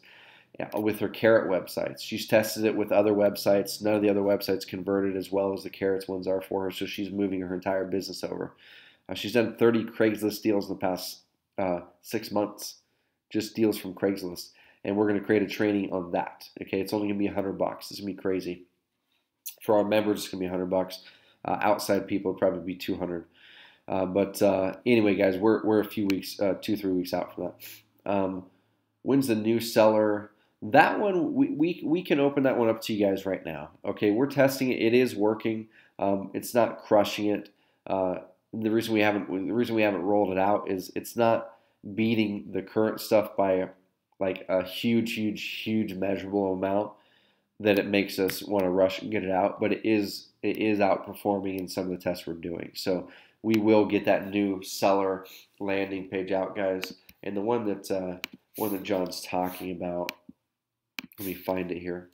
with her Carrot websites. She's tested it with other websites. None of the other websites converted as well as the Carrots ones are for her, so she's moving her entire business over. She's done 30 Craigslist deals in the past 6 months, just deals from Craigslist. And we're going to create a training on that. Okay, it's only going to be $100. It's going to be crazy. For our members, it's going to be $100. Outside people, it'll probably be $200. But anyway, guys, we're a few weeks, 2-3 weeks out from that. When's the new seller? That one, we can open that one up to you guys right now. Okay, we're testing it. It is working. It's not crushing it. The reason we haven't rolled it out is it's not beating the current stuff by like a huge measurable amount that it makes us want to rush and get it out. But it is outperforming in some of the tests we're doing. So we will get that new seller landing page out, guys. And the one that John's talking about, let me find it here.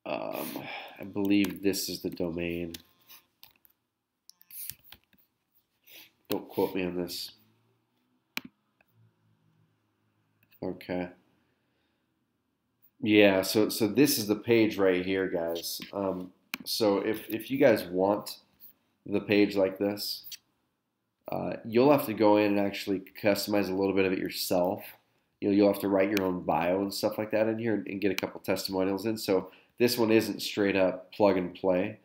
I believe this is the domain. Don't quote me on this. Okay. Yeah, so this is the page right here, guys. So if you guys want the page like this, you'll have to go in and actually customize a little bit of it yourself. You'll have to write your own bio and stuff like that in here and get a couple testimonials in. So this one isn't straight up plug and play,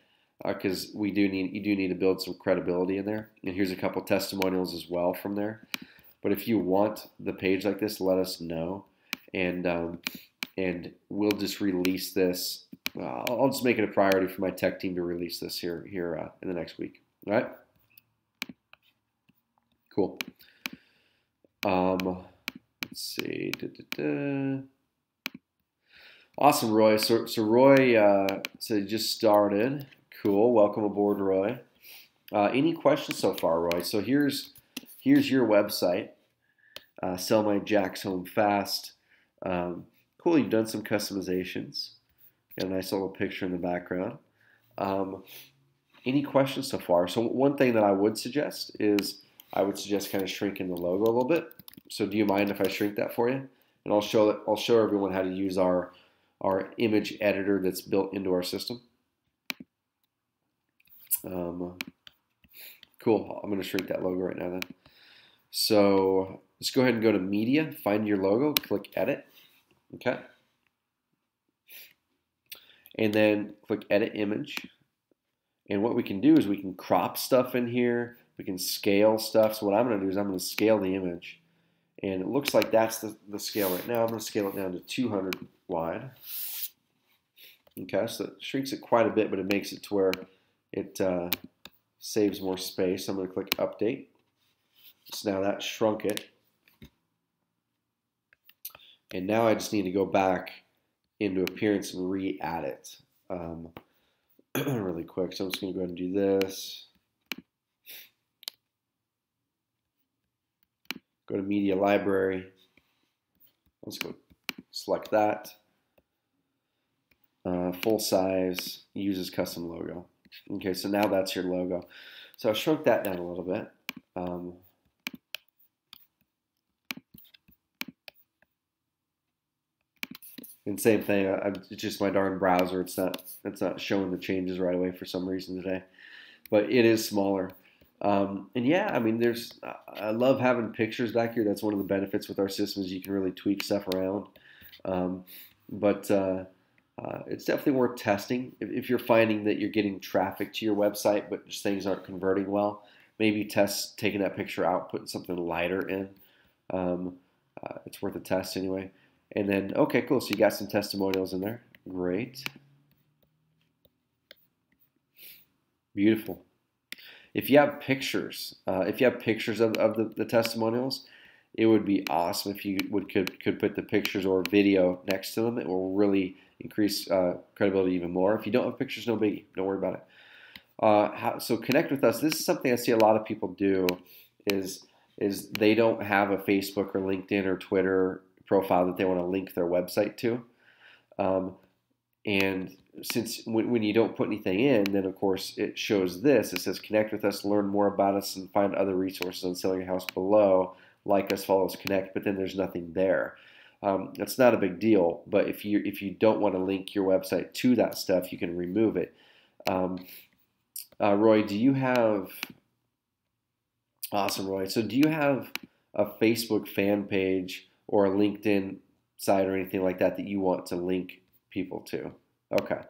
because you do need to build some credibility in there. And here's a couple testimonials as well from there. But if you want the page like this, let us know, and we'll just release this. I'll just make it a priority for my tech team to release this here in the next week. All right. Cool. Let's see. Awesome, Roy. So Roy said just started. Cool. Welcome aboard, Roy. Any questions so far, Roy? So here's your website. Sell My Jacks Home Fast. Cool. You've done some customizations. Got a nice little picture in the background. Any questions so far? So one thing that I would suggest is kind of shrinking the logo a little bit. So do you mind if I shrink that for you? And I'll show everyone how to use our image editor that's built into our system. Cool. I'm going to shrink that logo right now then. So let's go ahead and go to Media, find your logo, click Edit. Okay. And then click Edit Image. And what we can do is we can crop stuff in here. We can scale stuff. So what I'm going to do is I'm going to scale the image. And it looks like that's the scale right now. I'm going to scale it down to 200 wide. Okay, so it shrinks it quite a bit, but it makes it to where it saves more space. I'm going to click Update. So now that shrunk it. And now I just need to go back into Appearance and re-add it really quick. So I'm just going to go ahead and do this. Go to Media Library. Let's go select that. Full size, uses custom logo. Okay, so now that's your logo. So I shrunk that down a little bit. And same thing, it's just my darn browser. It's not showing the changes right away for some reason today. But it is smaller. And yeah, I mean, I love having pictures back here. That's one of the benefits with our system is you can really tweak stuff around. It's definitely worth testing. If you're finding that you're getting traffic to your website, but just things aren't converting well, maybe test taking that picture out, putting something lighter in. It's worth a test anyway. And then, okay, cool. So you got some testimonials in there. Great. Beautiful. If you have pictures, of the testimonials, it would be awesome if you could put the pictures or video next to them. It will really increase credibility even more. If you don't have pictures, no biggie. Don't worry about it. So connect with us. This is something I see a lot of people do is they don't have a Facebook or LinkedIn or Twitter profile that they want to link their website to. And since when you don't put anything in, then of course it shows this. It says connect with us, learn more about us, and find other resources on Selling Your House below. Like us, follow us, connect, but then there's nothing there. That's not a big deal, but if you don't want to link your website to that stuff, you can remove it. Roy, do you have... Awesome, Roy. So do you have a Facebook fan page or a LinkedIn site or anything like that that you want to link people to? Okay.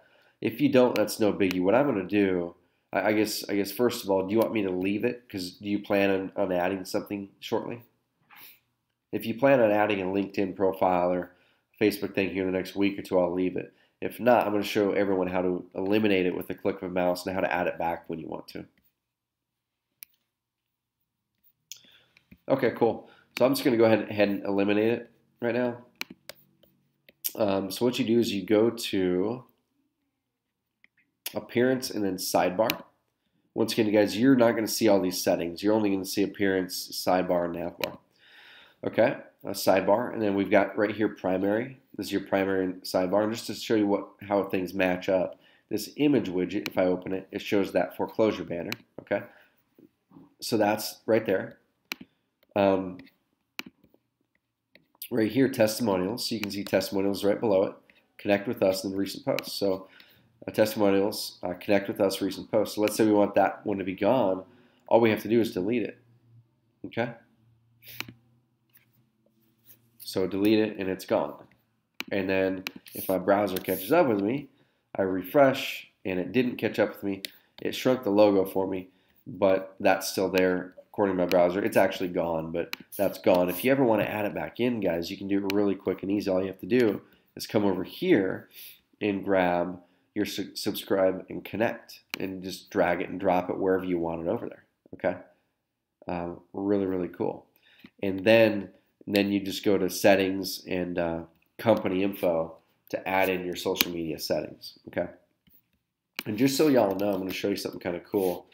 If you don't, that's no biggie. What I'm going to do, I guess first of all, do you want me to leave it? Because do you plan on adding something shortly? If you plan on adding a LinkedIn profile or Facebook thing here in the next week or two, I'll leave it. If not, I'm going to show everyone how to eliminate it with a click of a mouse and how to add it back when you want to. Okay, cool. So I'm just going to go ahead and eliminate it right now. So what you do is you go to Appearance and then Sidebar. Once again, guys, you're not going to see all these settings. You're only going to see Appearance, Sidebar, and Navbar. Okay, Sidebar, and then we've got right here Primary. This is your primary sidebar. And just to show you how things match up, this image widget, if I open it, it shows that foreclosure banner. Okay, so that's right there. Right here, testimonials. So you can see testimonials right below it. Connect with us in recent posts. So testimonials, connect with us, recent posts. So let's say we want that one to be gone. All we have to do is delete it. Okay. So delete it and it's gone. And then if my browser catches up with me, I refresh and it didn't catch up with me. It shrunk the logo for me, but that's still there. According to my browser, it's actually gone, but that's gone. If you ever want to add it back in, guys, you can do it really quick and easy. All you have to do is come over here and grab your subscribe and connect and just drag it and drop it wherever you want it over there. Okay, really, really cool. And then you just go to settings and company info to add in your social media settings. Okay, and just so y'all know, I'm going to show you something kind of cool.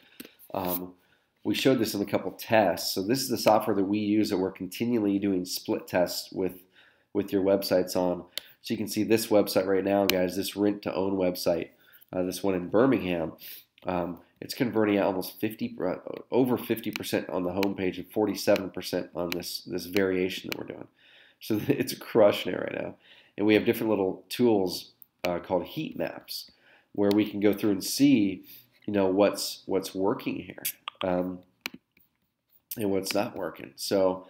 We showed this in a couple tests. So this is the software that we use that we're continually doing split tests with your websites on. So you can see this website right now, guys, this rent to own website, this one in Birmingham, it's converting at almost over 50% on the homepage and 47% on this variation that we're doing. So it's crushing it right now. And we have different little tools called heat maps where we can go through and see, what's working here. And what's not working. So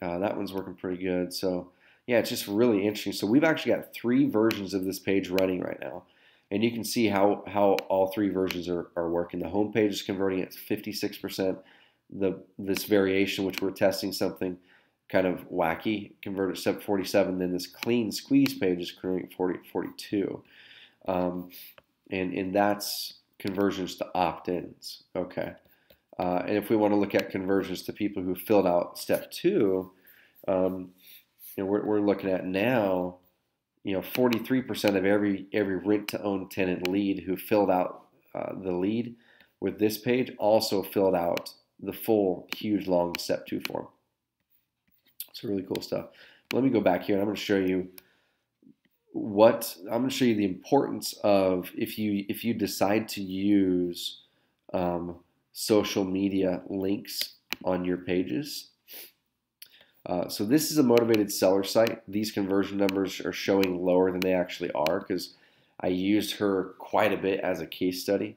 that one's working pretty good. So yeah, it's just really interesting. So we've actually got 3 versions of this page running right now. And you can see how all three versions are working. The home page is converting at 56%. This variation, which we're testing something kind of wacky, converted at 47. Then this clean squeeze page is converting at 42. And that's conversions to opt-ins. Okay. And if we want to look at conversions to people who filled out step 2, we're looking at now, 43% of every rent-to-own tenant lead who filled out the lead with this page also filled out the full, huge, long step 2 form. It's really cool stuff. Let me go back here and I'm going to show you the importance of if you decide to use social media links on your pages. So this is a motivated seller site. These conversion numbers are showing lower than they actually are because I used her quite a bit as a case study,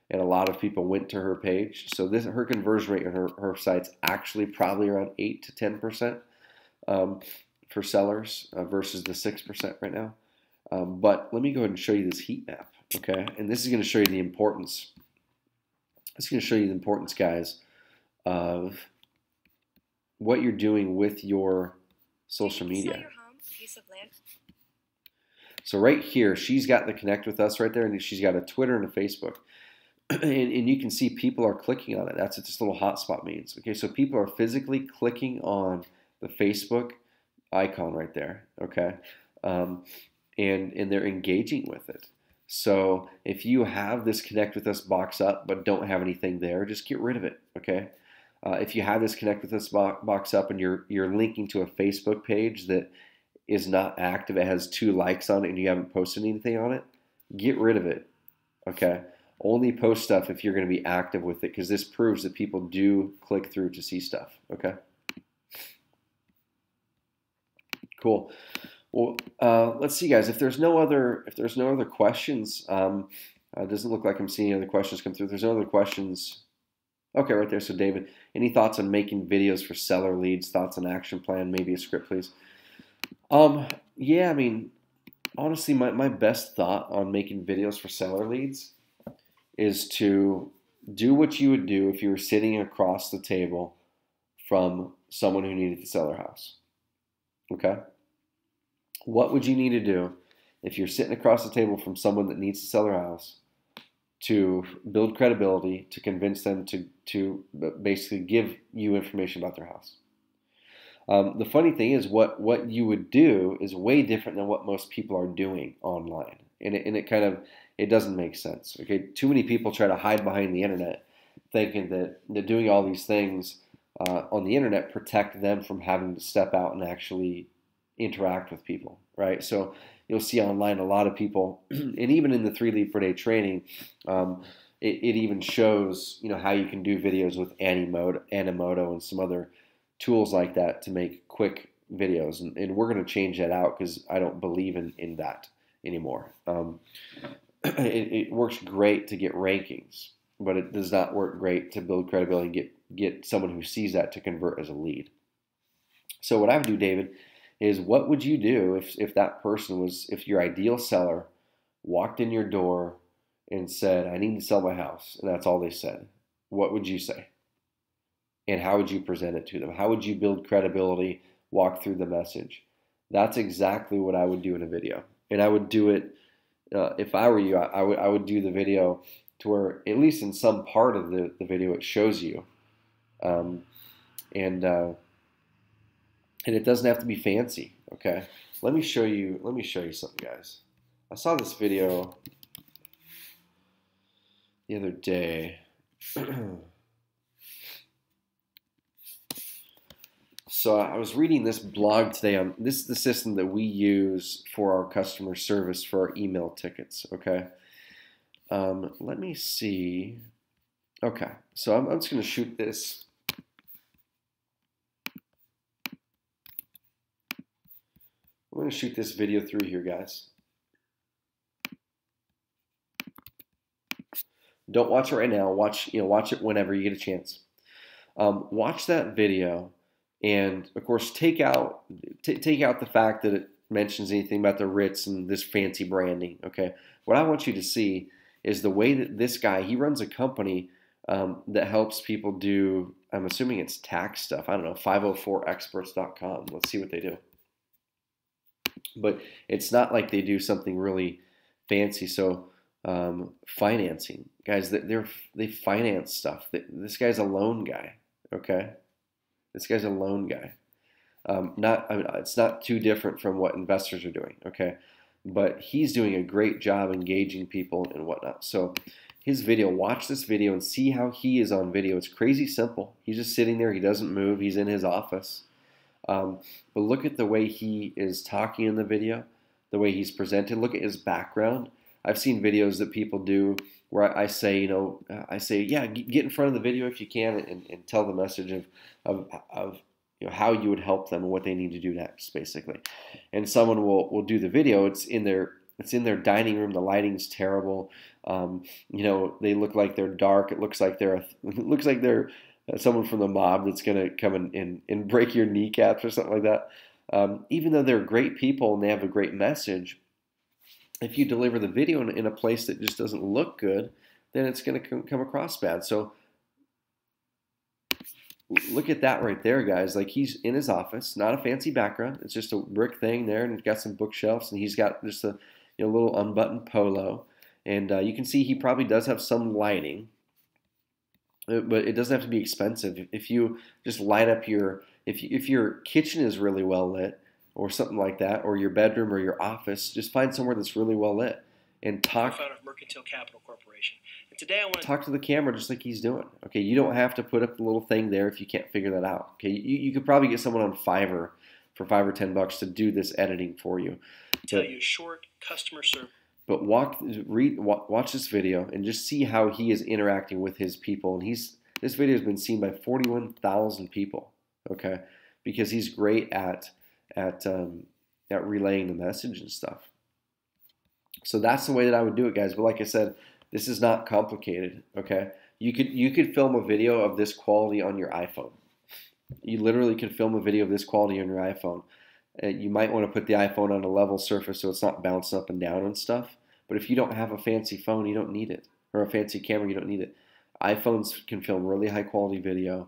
and a lot of people went to her page. So her conversion rate on her site's actually probably around 8 to 10% for sellers versus the 6% right now. But let me go ahead and show you this heat map, okay? And this is going to show you the importance. It's going to show you the importance, guys, of what you're doing with your social media. Your home, piece of land. So right here, she's got the connect with us right there, and she's got a Twitter and a Facebook. And you can see people are clicking on it. That's what this little hotspot means. Okay, so people are physically clicking on the Facebook icon right there, okay? And they're engaging with it. So if you have this connect with us box up but don't have anything there, just get rid of it, okay? If you have this connect with us box up and you're linking to a Facebook page that is not active, it has 2 likes on it and you haven't posted anything on it, get rid of it, okay? Only post stuff if you're going to be active with it, because this proves that people do click through to see stuff, okay? Cool. Well, let's see, guys. If there's no other questions, it doesn't look like I'm seeing any other questions come through. If there's no other questions, okay, right there. So, David, any thoughts on making videos for seller leads? Thoughts on action plan? Maybe a script, please. Yeah, I mean, honestly, my best thought on making videos for seller leads is to do what you would do if you were sitting across the table from someone who needed to sell their house. Okay? What would you need to do if you're sitting across the table from someone that needs to sell their house to build credibility, to convince them to basically give you information about their house? The funny thing is what you would do is way different than what most people are doing online. And it doesn't make sense. Okay, too many people try to hide behind the internet thinking that they're doing all these things on the internet protect them from having to step out and actually interact with people, right? So you'll see online a lot of people, and even in the 3 lead per day training, it even shows how you can do videos with Animoto and some other tools like that to make quick videos, and we're going to change that out because I don't believe in that anymore. It works great to get rankings, but it does not work great to build credibility and get someone who sees that to convert as a lead. So what I would do, David, is what would you do if that person was, if your ideal seller walked in your door and said, I need to sell my house, and that's all they said? What would you say? And how would you present it to them? How would you build credibility, walk through the message? That's exactly what I would do in a video. And I would do it, if I were you, I would do the video to where, at least in some part of the video, it shows you. And it doesn't have to be fancy, okay? Let me show you something, guys. I saw this video the other day. So I was reading this blog today this is the system that we use for our customer service for our email tickets, okay? Let me see. Okay, so I'm just going to shoot this. I'm going to shoot this video through here, guys. Don't watch it right now. Watch it whenever you get a chance. Watch that video, and of course, take out the fact that mentions anything about the Ritz and this fancy branding. Okay, what I want you to see is the way that this guy, he runs a company that helps people do, I'm assuming it's tax stuff. I don't know, 504experts.com. Let's see what they do. But it's not like they do something really fancy. So financing, guys, they finance stuff. This guy's a loan guy. Okay, this guy's a loan guy. It's not too different from what investors are doing. Okay, but he's doing a great job engaging people and whatnot. So his video, watch this video and see how he is on video. It's crazy simple. He's just sitting there. He doesn't move. He's in his office. But look at the way he is talking in the video, the way he's presented. Look at his background. I've seen videos that people do where I say, yeah, get in front of the video if you can and tell the message of how you would help them and what they need to do next, basically. And someone will do the video. It's in their dining room. The lighting's terrible. They look like they're dark. It looks like they're someone from the mob that's going to come and break your kneecaps or something like that. Even though they're great people and they have a great message, if you deliver the video in a place that just doesn't look good, then it's going to come across bad. So look at that right there, guys. Like, he's in his office, not a fancy background. It's just a brick thing there, and he's got some bookshelves, and he's got just a little unbuttoned polo. And you can see he probably does have some lighting, but it doesn't have to be expensive. If you just light up if your kitchen is really well lit or something like that, or your bedroom or your office, just find somewhere that's really well lit and talk. Founder of Mercantile Capital Corporation. And today I want to talk to the camera just like he's doing. Okay, you don't have to put up the little thing there if you can't figure that out. Okay, you could probably get someone on Fiverr for $5 or $10 to do this editing for you. Tell you short customer service. But watch this video and just see how he is interacting with his people. And this video has been seen by 41,000 people. Okay, because he's great at relaying the message and stuff. So that's the way that I would do it, guys. But like I said, this is not complicated. Okay, you could film a video of this quality on your iPhone. You literally could film a video of this quality on your iPhone. You might want to put the iPhone on a level surface so it's not bouncing up and down and stuff. But if you don't have a fancy phone, you don't need it. Or a fancy camera, you don't need it. iPhones can film really high quality video.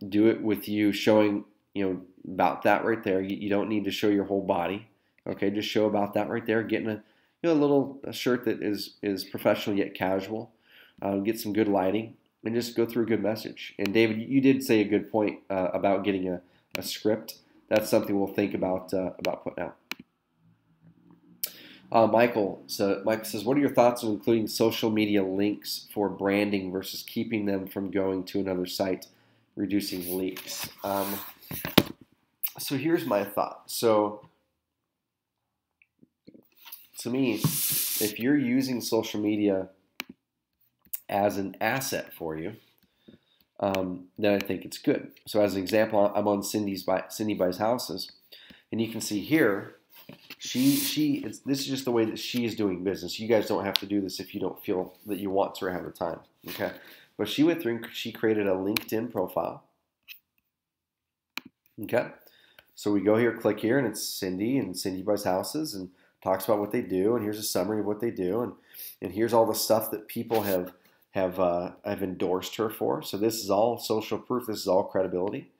Do it with you showing, about that right there. You don't need to show your whole body. Okay, just show about that right there. Getting a shirt that is professional yet casual. Get some good lighting and just go through a good message. And David, you did say a good point about getting a script. That's something we'll think about putting out. Michael says, what are your thoughts on including social media links for branding versus keeping them from going to another site, reducing leaks? So here's my thought. So to me, if you're using social media as an asset for you, then I think it's good. So as an example, I'm on Cindy Buys Houses, and you can see here, this is just the way that she is doing business. You guys don't have to do this if you don't feel that you want to or have the time. Okay, but she went through and she created a LinkedIn profile. Okay, so we go here, click here, and it's Cindy and Cindy Buys Houses, and talks about what they do, and here's a summary of what they do, and here's all the stuff that people have endorsed her for. So this is all social proof. This is all credibility.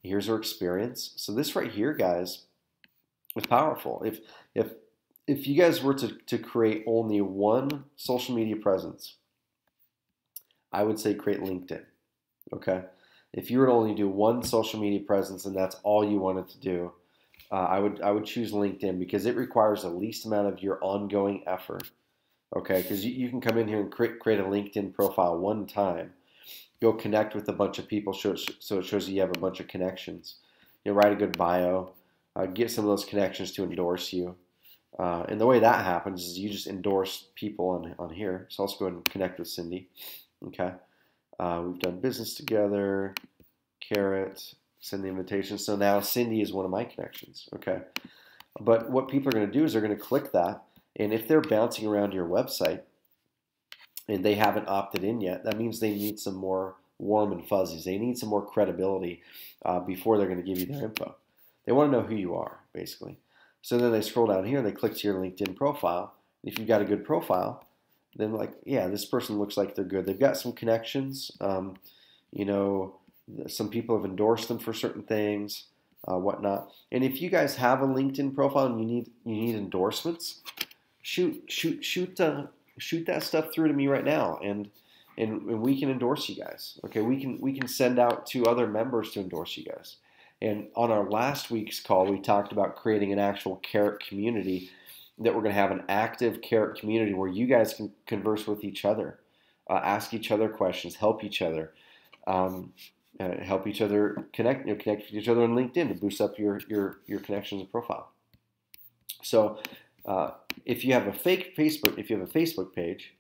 Here's her experience. So this right here, guys, is powerful. If you guys were to create only one social media presence, I would say create LinkedIn. Okay, if you were to only do one social media presence and that's all you wanted to do, I would choose LinkedIn because it requires the least amount of your ongoing effort. Okay, because you can come in here and create a LinkedIn profile one time. You'll connect with a bunch of people, so it shows you have a bunch of connections. You'll write a good bio, get some of those connections to endorse you. And the way that happens is you just endorse people on here. So let's go ahead and connect with Cindy. Okay, we've done business together. Carrot, send the invitation. So now Cindy is one of my connections. Okay, but what people are going to do is they're going to click that. And if they're bouncing around your website and they haven't opted in yet, that means they need some more warm and fuzzies. They need some more credibility before they're going to give you their info. They want to know who you are, basically. So then they scroll down here and they click to your LinkedIn profile. If you've got a good profile, then like, yeah, this person looks like they're good. They've got some connections. You know, some people have endorsed them for certain things, whatnot. And if you guys have a LinkedIn profile and you need endorsements, shoot that stuff through to me right now, and we can endorse you guys. Okay, we can send out to other members to endorse you guys. And on our last week's call, we talked about creating an actual Carrot community, that we're going to have an active Carrot community where you guys can converse with each other, ask each other questions, help each other, connect with each other on LinkedIn to boost up your connections and profile. So if you have a Facebook page,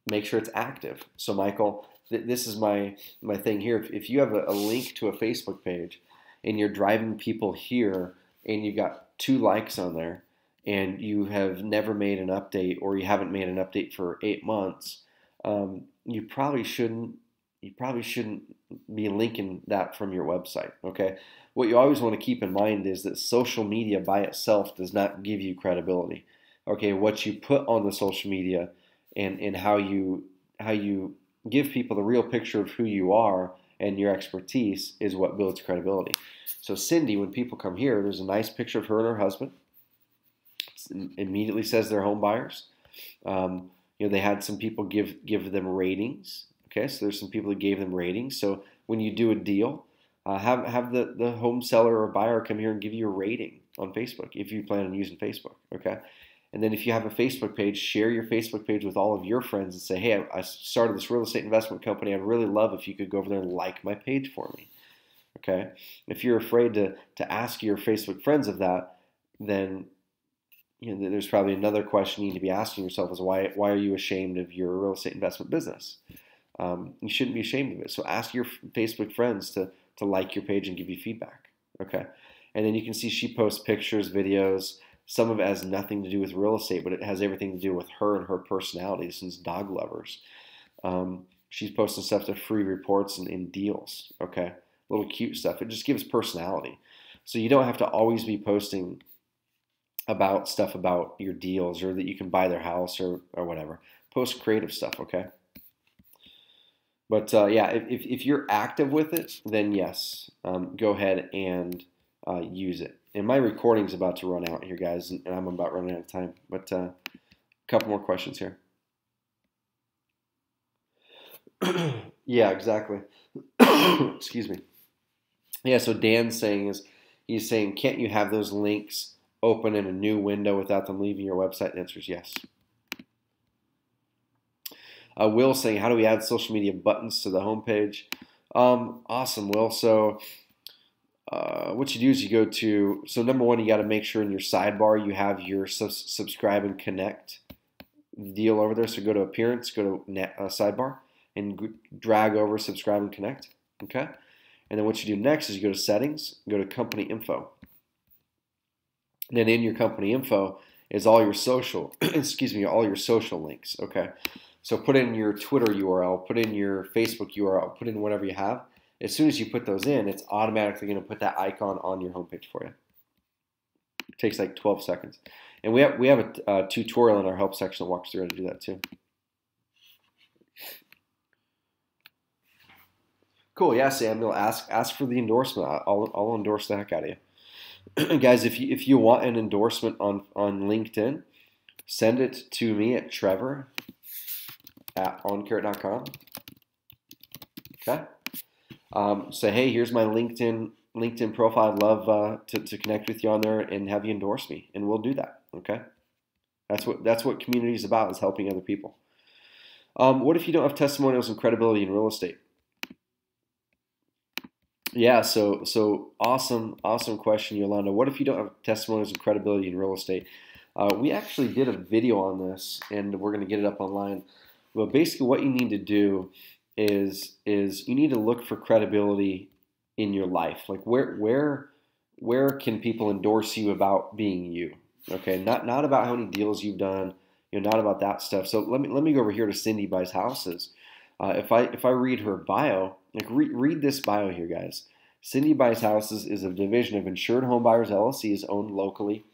make sure it's active. So Michael, this is my thing here. If you have a link to a Facebook page and you're driving people here and you've got 2 likes on there and you have never made an update, or you haven't made an update for 8 months, you probably shouldn't be linking that from your website. Okay, what you always want to keep in mind is that social media by itself does not give you credibility. Okay, what you put on the social media and how you give people the real picture of who you are and your expertise is what builds credibility. So Cindy, when people come here, there's a nice picture of her and her husband. It immediately says they're home buyers. They had some people give them ratings. Okay, so there's some people that gave them ratings. So when you do a deal, have the home seller or buyer come here and give you a rating on Facebook if you plan on using Facebook. Okay. And then if you have a Facebook page, share your Facebook page with all of your friends and say, hey, I started this real estate investment company. I'd really love if you could go over there and like my page for me. Okay? If you're afraid to ask your Facebook friends of that, then there's probably another question you need to be asking yourself is why are you ashamed of your real estate investment business? You shouldn't be ashamed of it. So ask your Facebook friends to like your page and give you feedback. Okay? And then you can see she posts pictures, videos. Some of it has nothing to do with real estate, but it has everything to do with her and her personality, since dog lovers. She's posting stuff to free reports and deals, okay? Little cute stuff. It just gives personality. So you don't have to always be posting about stuff about your deals or that you can buy their house or whatever. Post creative stuff, okay? But yeah, if you're active with it, then yes, go ahead and use it. And my recording's about to run out here, guys, and I'm about running out of time. But a couple more questions here. Yeah, exactly. Excuse me. Yeah, so Dan's saying he's saying, can't you have those links open in a new window without them leaving your website? The answer is yes. Will's saying, how do we add social media buttons to the homepage? Awesome, Will. So what you do is you go to, so number one, you got to make sure in your sidebar you have your subscribe and connect deal over there. So go to appearance, go to sidebar, and drag over subscribe and connect. Okay? And then what you do next is you go to settings, go to company info. And then in your company info is all your social, all your social links. Okay? So put in your Twitter URL, put in your Facebook URL, put in whatever you have. As soon as you put those in, it's automatically going to put that icon on your homepage for you. It takes like 12 seconds. And we have a tutorial in our help section that walks through how to do that too. Cool, yeah, Samuel. Ask for the endorsement. I'll endorse the heck out of you. Guys, if you want an endorsement on LinkedIn, send it to me at trevor@oncarrot.com. Okay? Say, hey, here's my LinkedIn profile. I'd love to connect with you on there and have you endorse me, and we'll do that. Okay, that's what community is about, is helping other people. What if you don't have testimonials and credibility in real estate? Yeah, so awesome question, Yolanda. What if you don't have testimonials and credibility in real estate? We actually did a video on this, and we're going to get it up online. But basically, what you need to do is you need to look for credibility in your life. Like where can people endorse you about being you? Okay, not about how many deals you've done, not about that stuff. So let me go over here to Cindy Buys Houses. If I read her bio, like read this bio here, guys. Cindy Buys Houses is a division of Insured Home Buyers LLC, is owned locally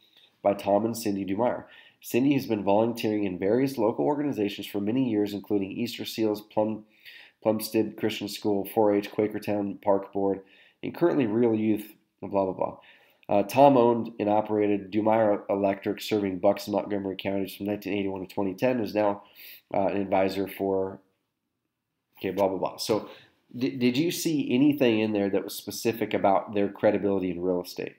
by Tom and Cindy Dumire. Cindy has been volunteering in various local organizations for many years, including Easter Seals, Plumstead Christian School, 4-H, Quakertown Park Board, and currently Real Youth, blah, blah, blah. Tom owned and operated Dumire Electric, serving Bucks and Montgomery counties from 1981 to 2010, is now an advisor for, okay, blah, blah, blah. So did you see anything in there that was specific about their credibility in real estate?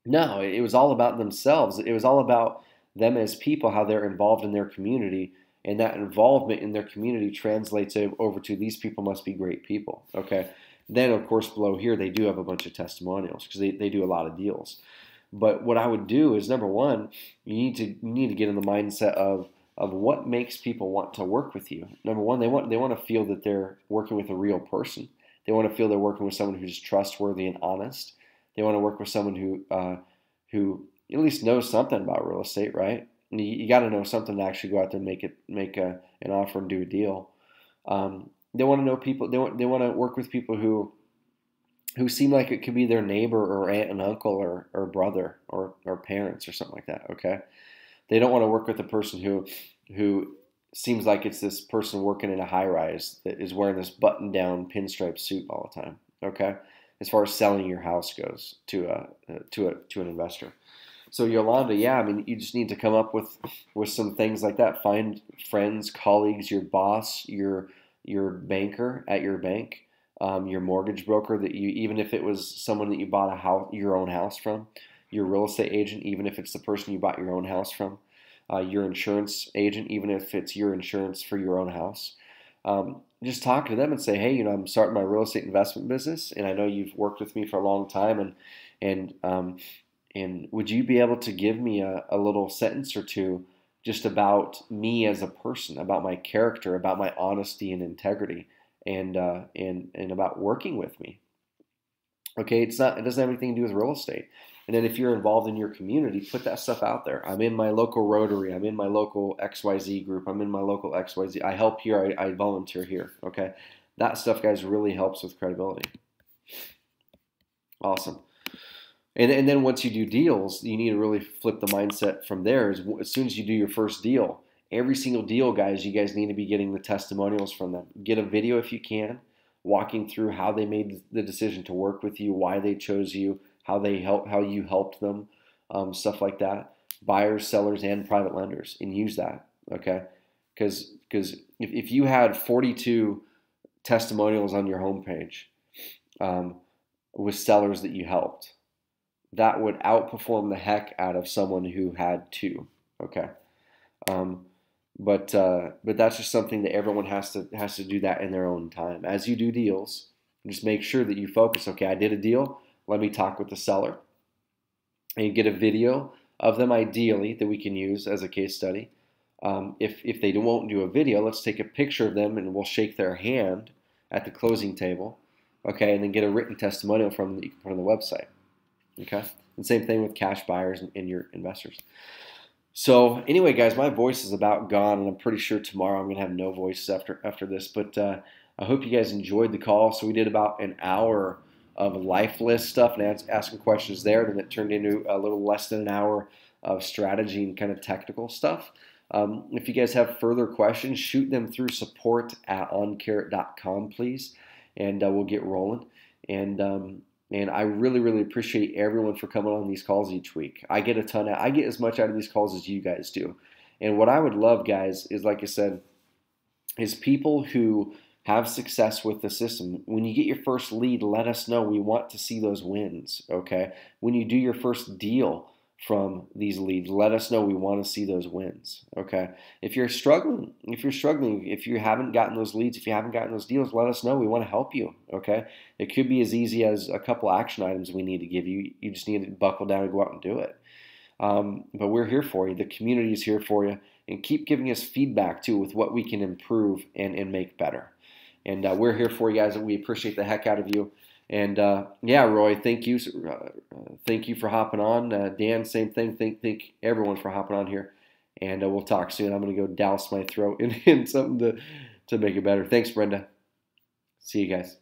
No, it was all about themselves. It was all about them as people, how they're involved in their community, and that involvement in their community translates over to these people must be great people. Okay. Then, of course, below here, they do have a bunch of testimonials because they do a lot of deals. But what I would do is, number one, you need to get in the mindset of what makes people want to work with you. Number one, they want to feel that they're working with a real person. They want to feel they're working with someone who's trustworthy and honest. They want to work with someone who at least knows something about real estate, right? And you got to know something to actually go out there and make an offer and do a deal. They want to know people. They want to work with people who seem like it could be their neighbor or aunt and uncle or brother or parents or something like that. Okay, they don't want to work with a person who seems like it's this person working in a high rise that is wearing this button down pinstripe suit all the time. Okay, as far as selling your house goes to an investor. So Yolanda, yeah, I mean, you just need to come up with some things like that. Find friends, colleagues, your boss, your banker at your bank, your mortgage broker that you, even if it was someone that you bought your own house from, your real estate agent, even if it's the person you bought your own house from, your insurance agent, even if it's your insurance for your own house. Just talk to them and say, hey, I'm starting my real estate investment business, and I know you've worked with me for a long time, and would you be able to give me a little sentence or two just about me as a person, about my character, about my honesty and integrity, and about working with me? Okay, it doesn't have anything to do with real estate. And then if you're involved in your community, put that stuff out there. I'm in my local Rotary. I'm in my local XYZ group. I'm in my local XYZ. I help here. I volunteer here. Okay, that stuff, guys, really helps with credibility. Awesome. And then once you do deals, you need to really flip the mindset from there. As soon as you do your first deal, every single deal, guys, you guys need to be getting the testimonials from them. Get a video if you can, walking through how they made the decision to work with you, why they chose you, how you helped them, stuff like that. Buyers, sellers, and private lenders, and use that. Okay, because if you had 42 testimonials on your homepage with sellers that you helped, that would outperform the heck out of someone who had 2. Okay, but that's just something that everyone has to do that in their own time. As you do deals, just make sure that you focus. Okay, I did a deal. Let me talk with the seller and get a video of them, ideally, that we can use as a case study. If they won't do a video, let's take a picture of them and we'll shake their hand at the closing table. Okay, and then get a written testimonial from them that you can put on the website. Okay, and same thing with cash buyers and your investors. So anyway, guys, my voice is about gone, and I'm pretty sure tomorrow I'm going to have no voice after this. But I hope you guys enjoyed the call. So we did about an hour of life list stuff and asking questions there. Then it turned into a little less than an hour of strategy and kind of technical stuff. If you guys have further questions, shoot them through support@oncarrot.com, please, and we'll get rolling. And I really, really appreciate everyone for coming on these calls each week. I get as much out of these calls as you guys do. And what I would love, guys, is, like I said, is people who have success with the system. When you get your first lead, let us know. We want to see those wins, okay? When you do your first deal from these leads, let us know. We want to see those wins, okay? If you're struggling, if you haven't gotten those leads, if you haven't gotten those deals, let us know. We want to help you, okay? It could be as easy as a couple action items we need to give you. You just need to buckle down and go out and do it. But we're here for you. The community is here for you. And keep giving us feedback, too, with what we can improve and make better. And we're here for you guys, and we appreciate the heck out of you. And yeah, Roy, thank you. Thank you for hopping on. Dan, same thing. Thank everyone for hopping on here. And we'll talk soon. I'm going to go douse my throat in something to make it better. Thanks, Brenda. See you guys.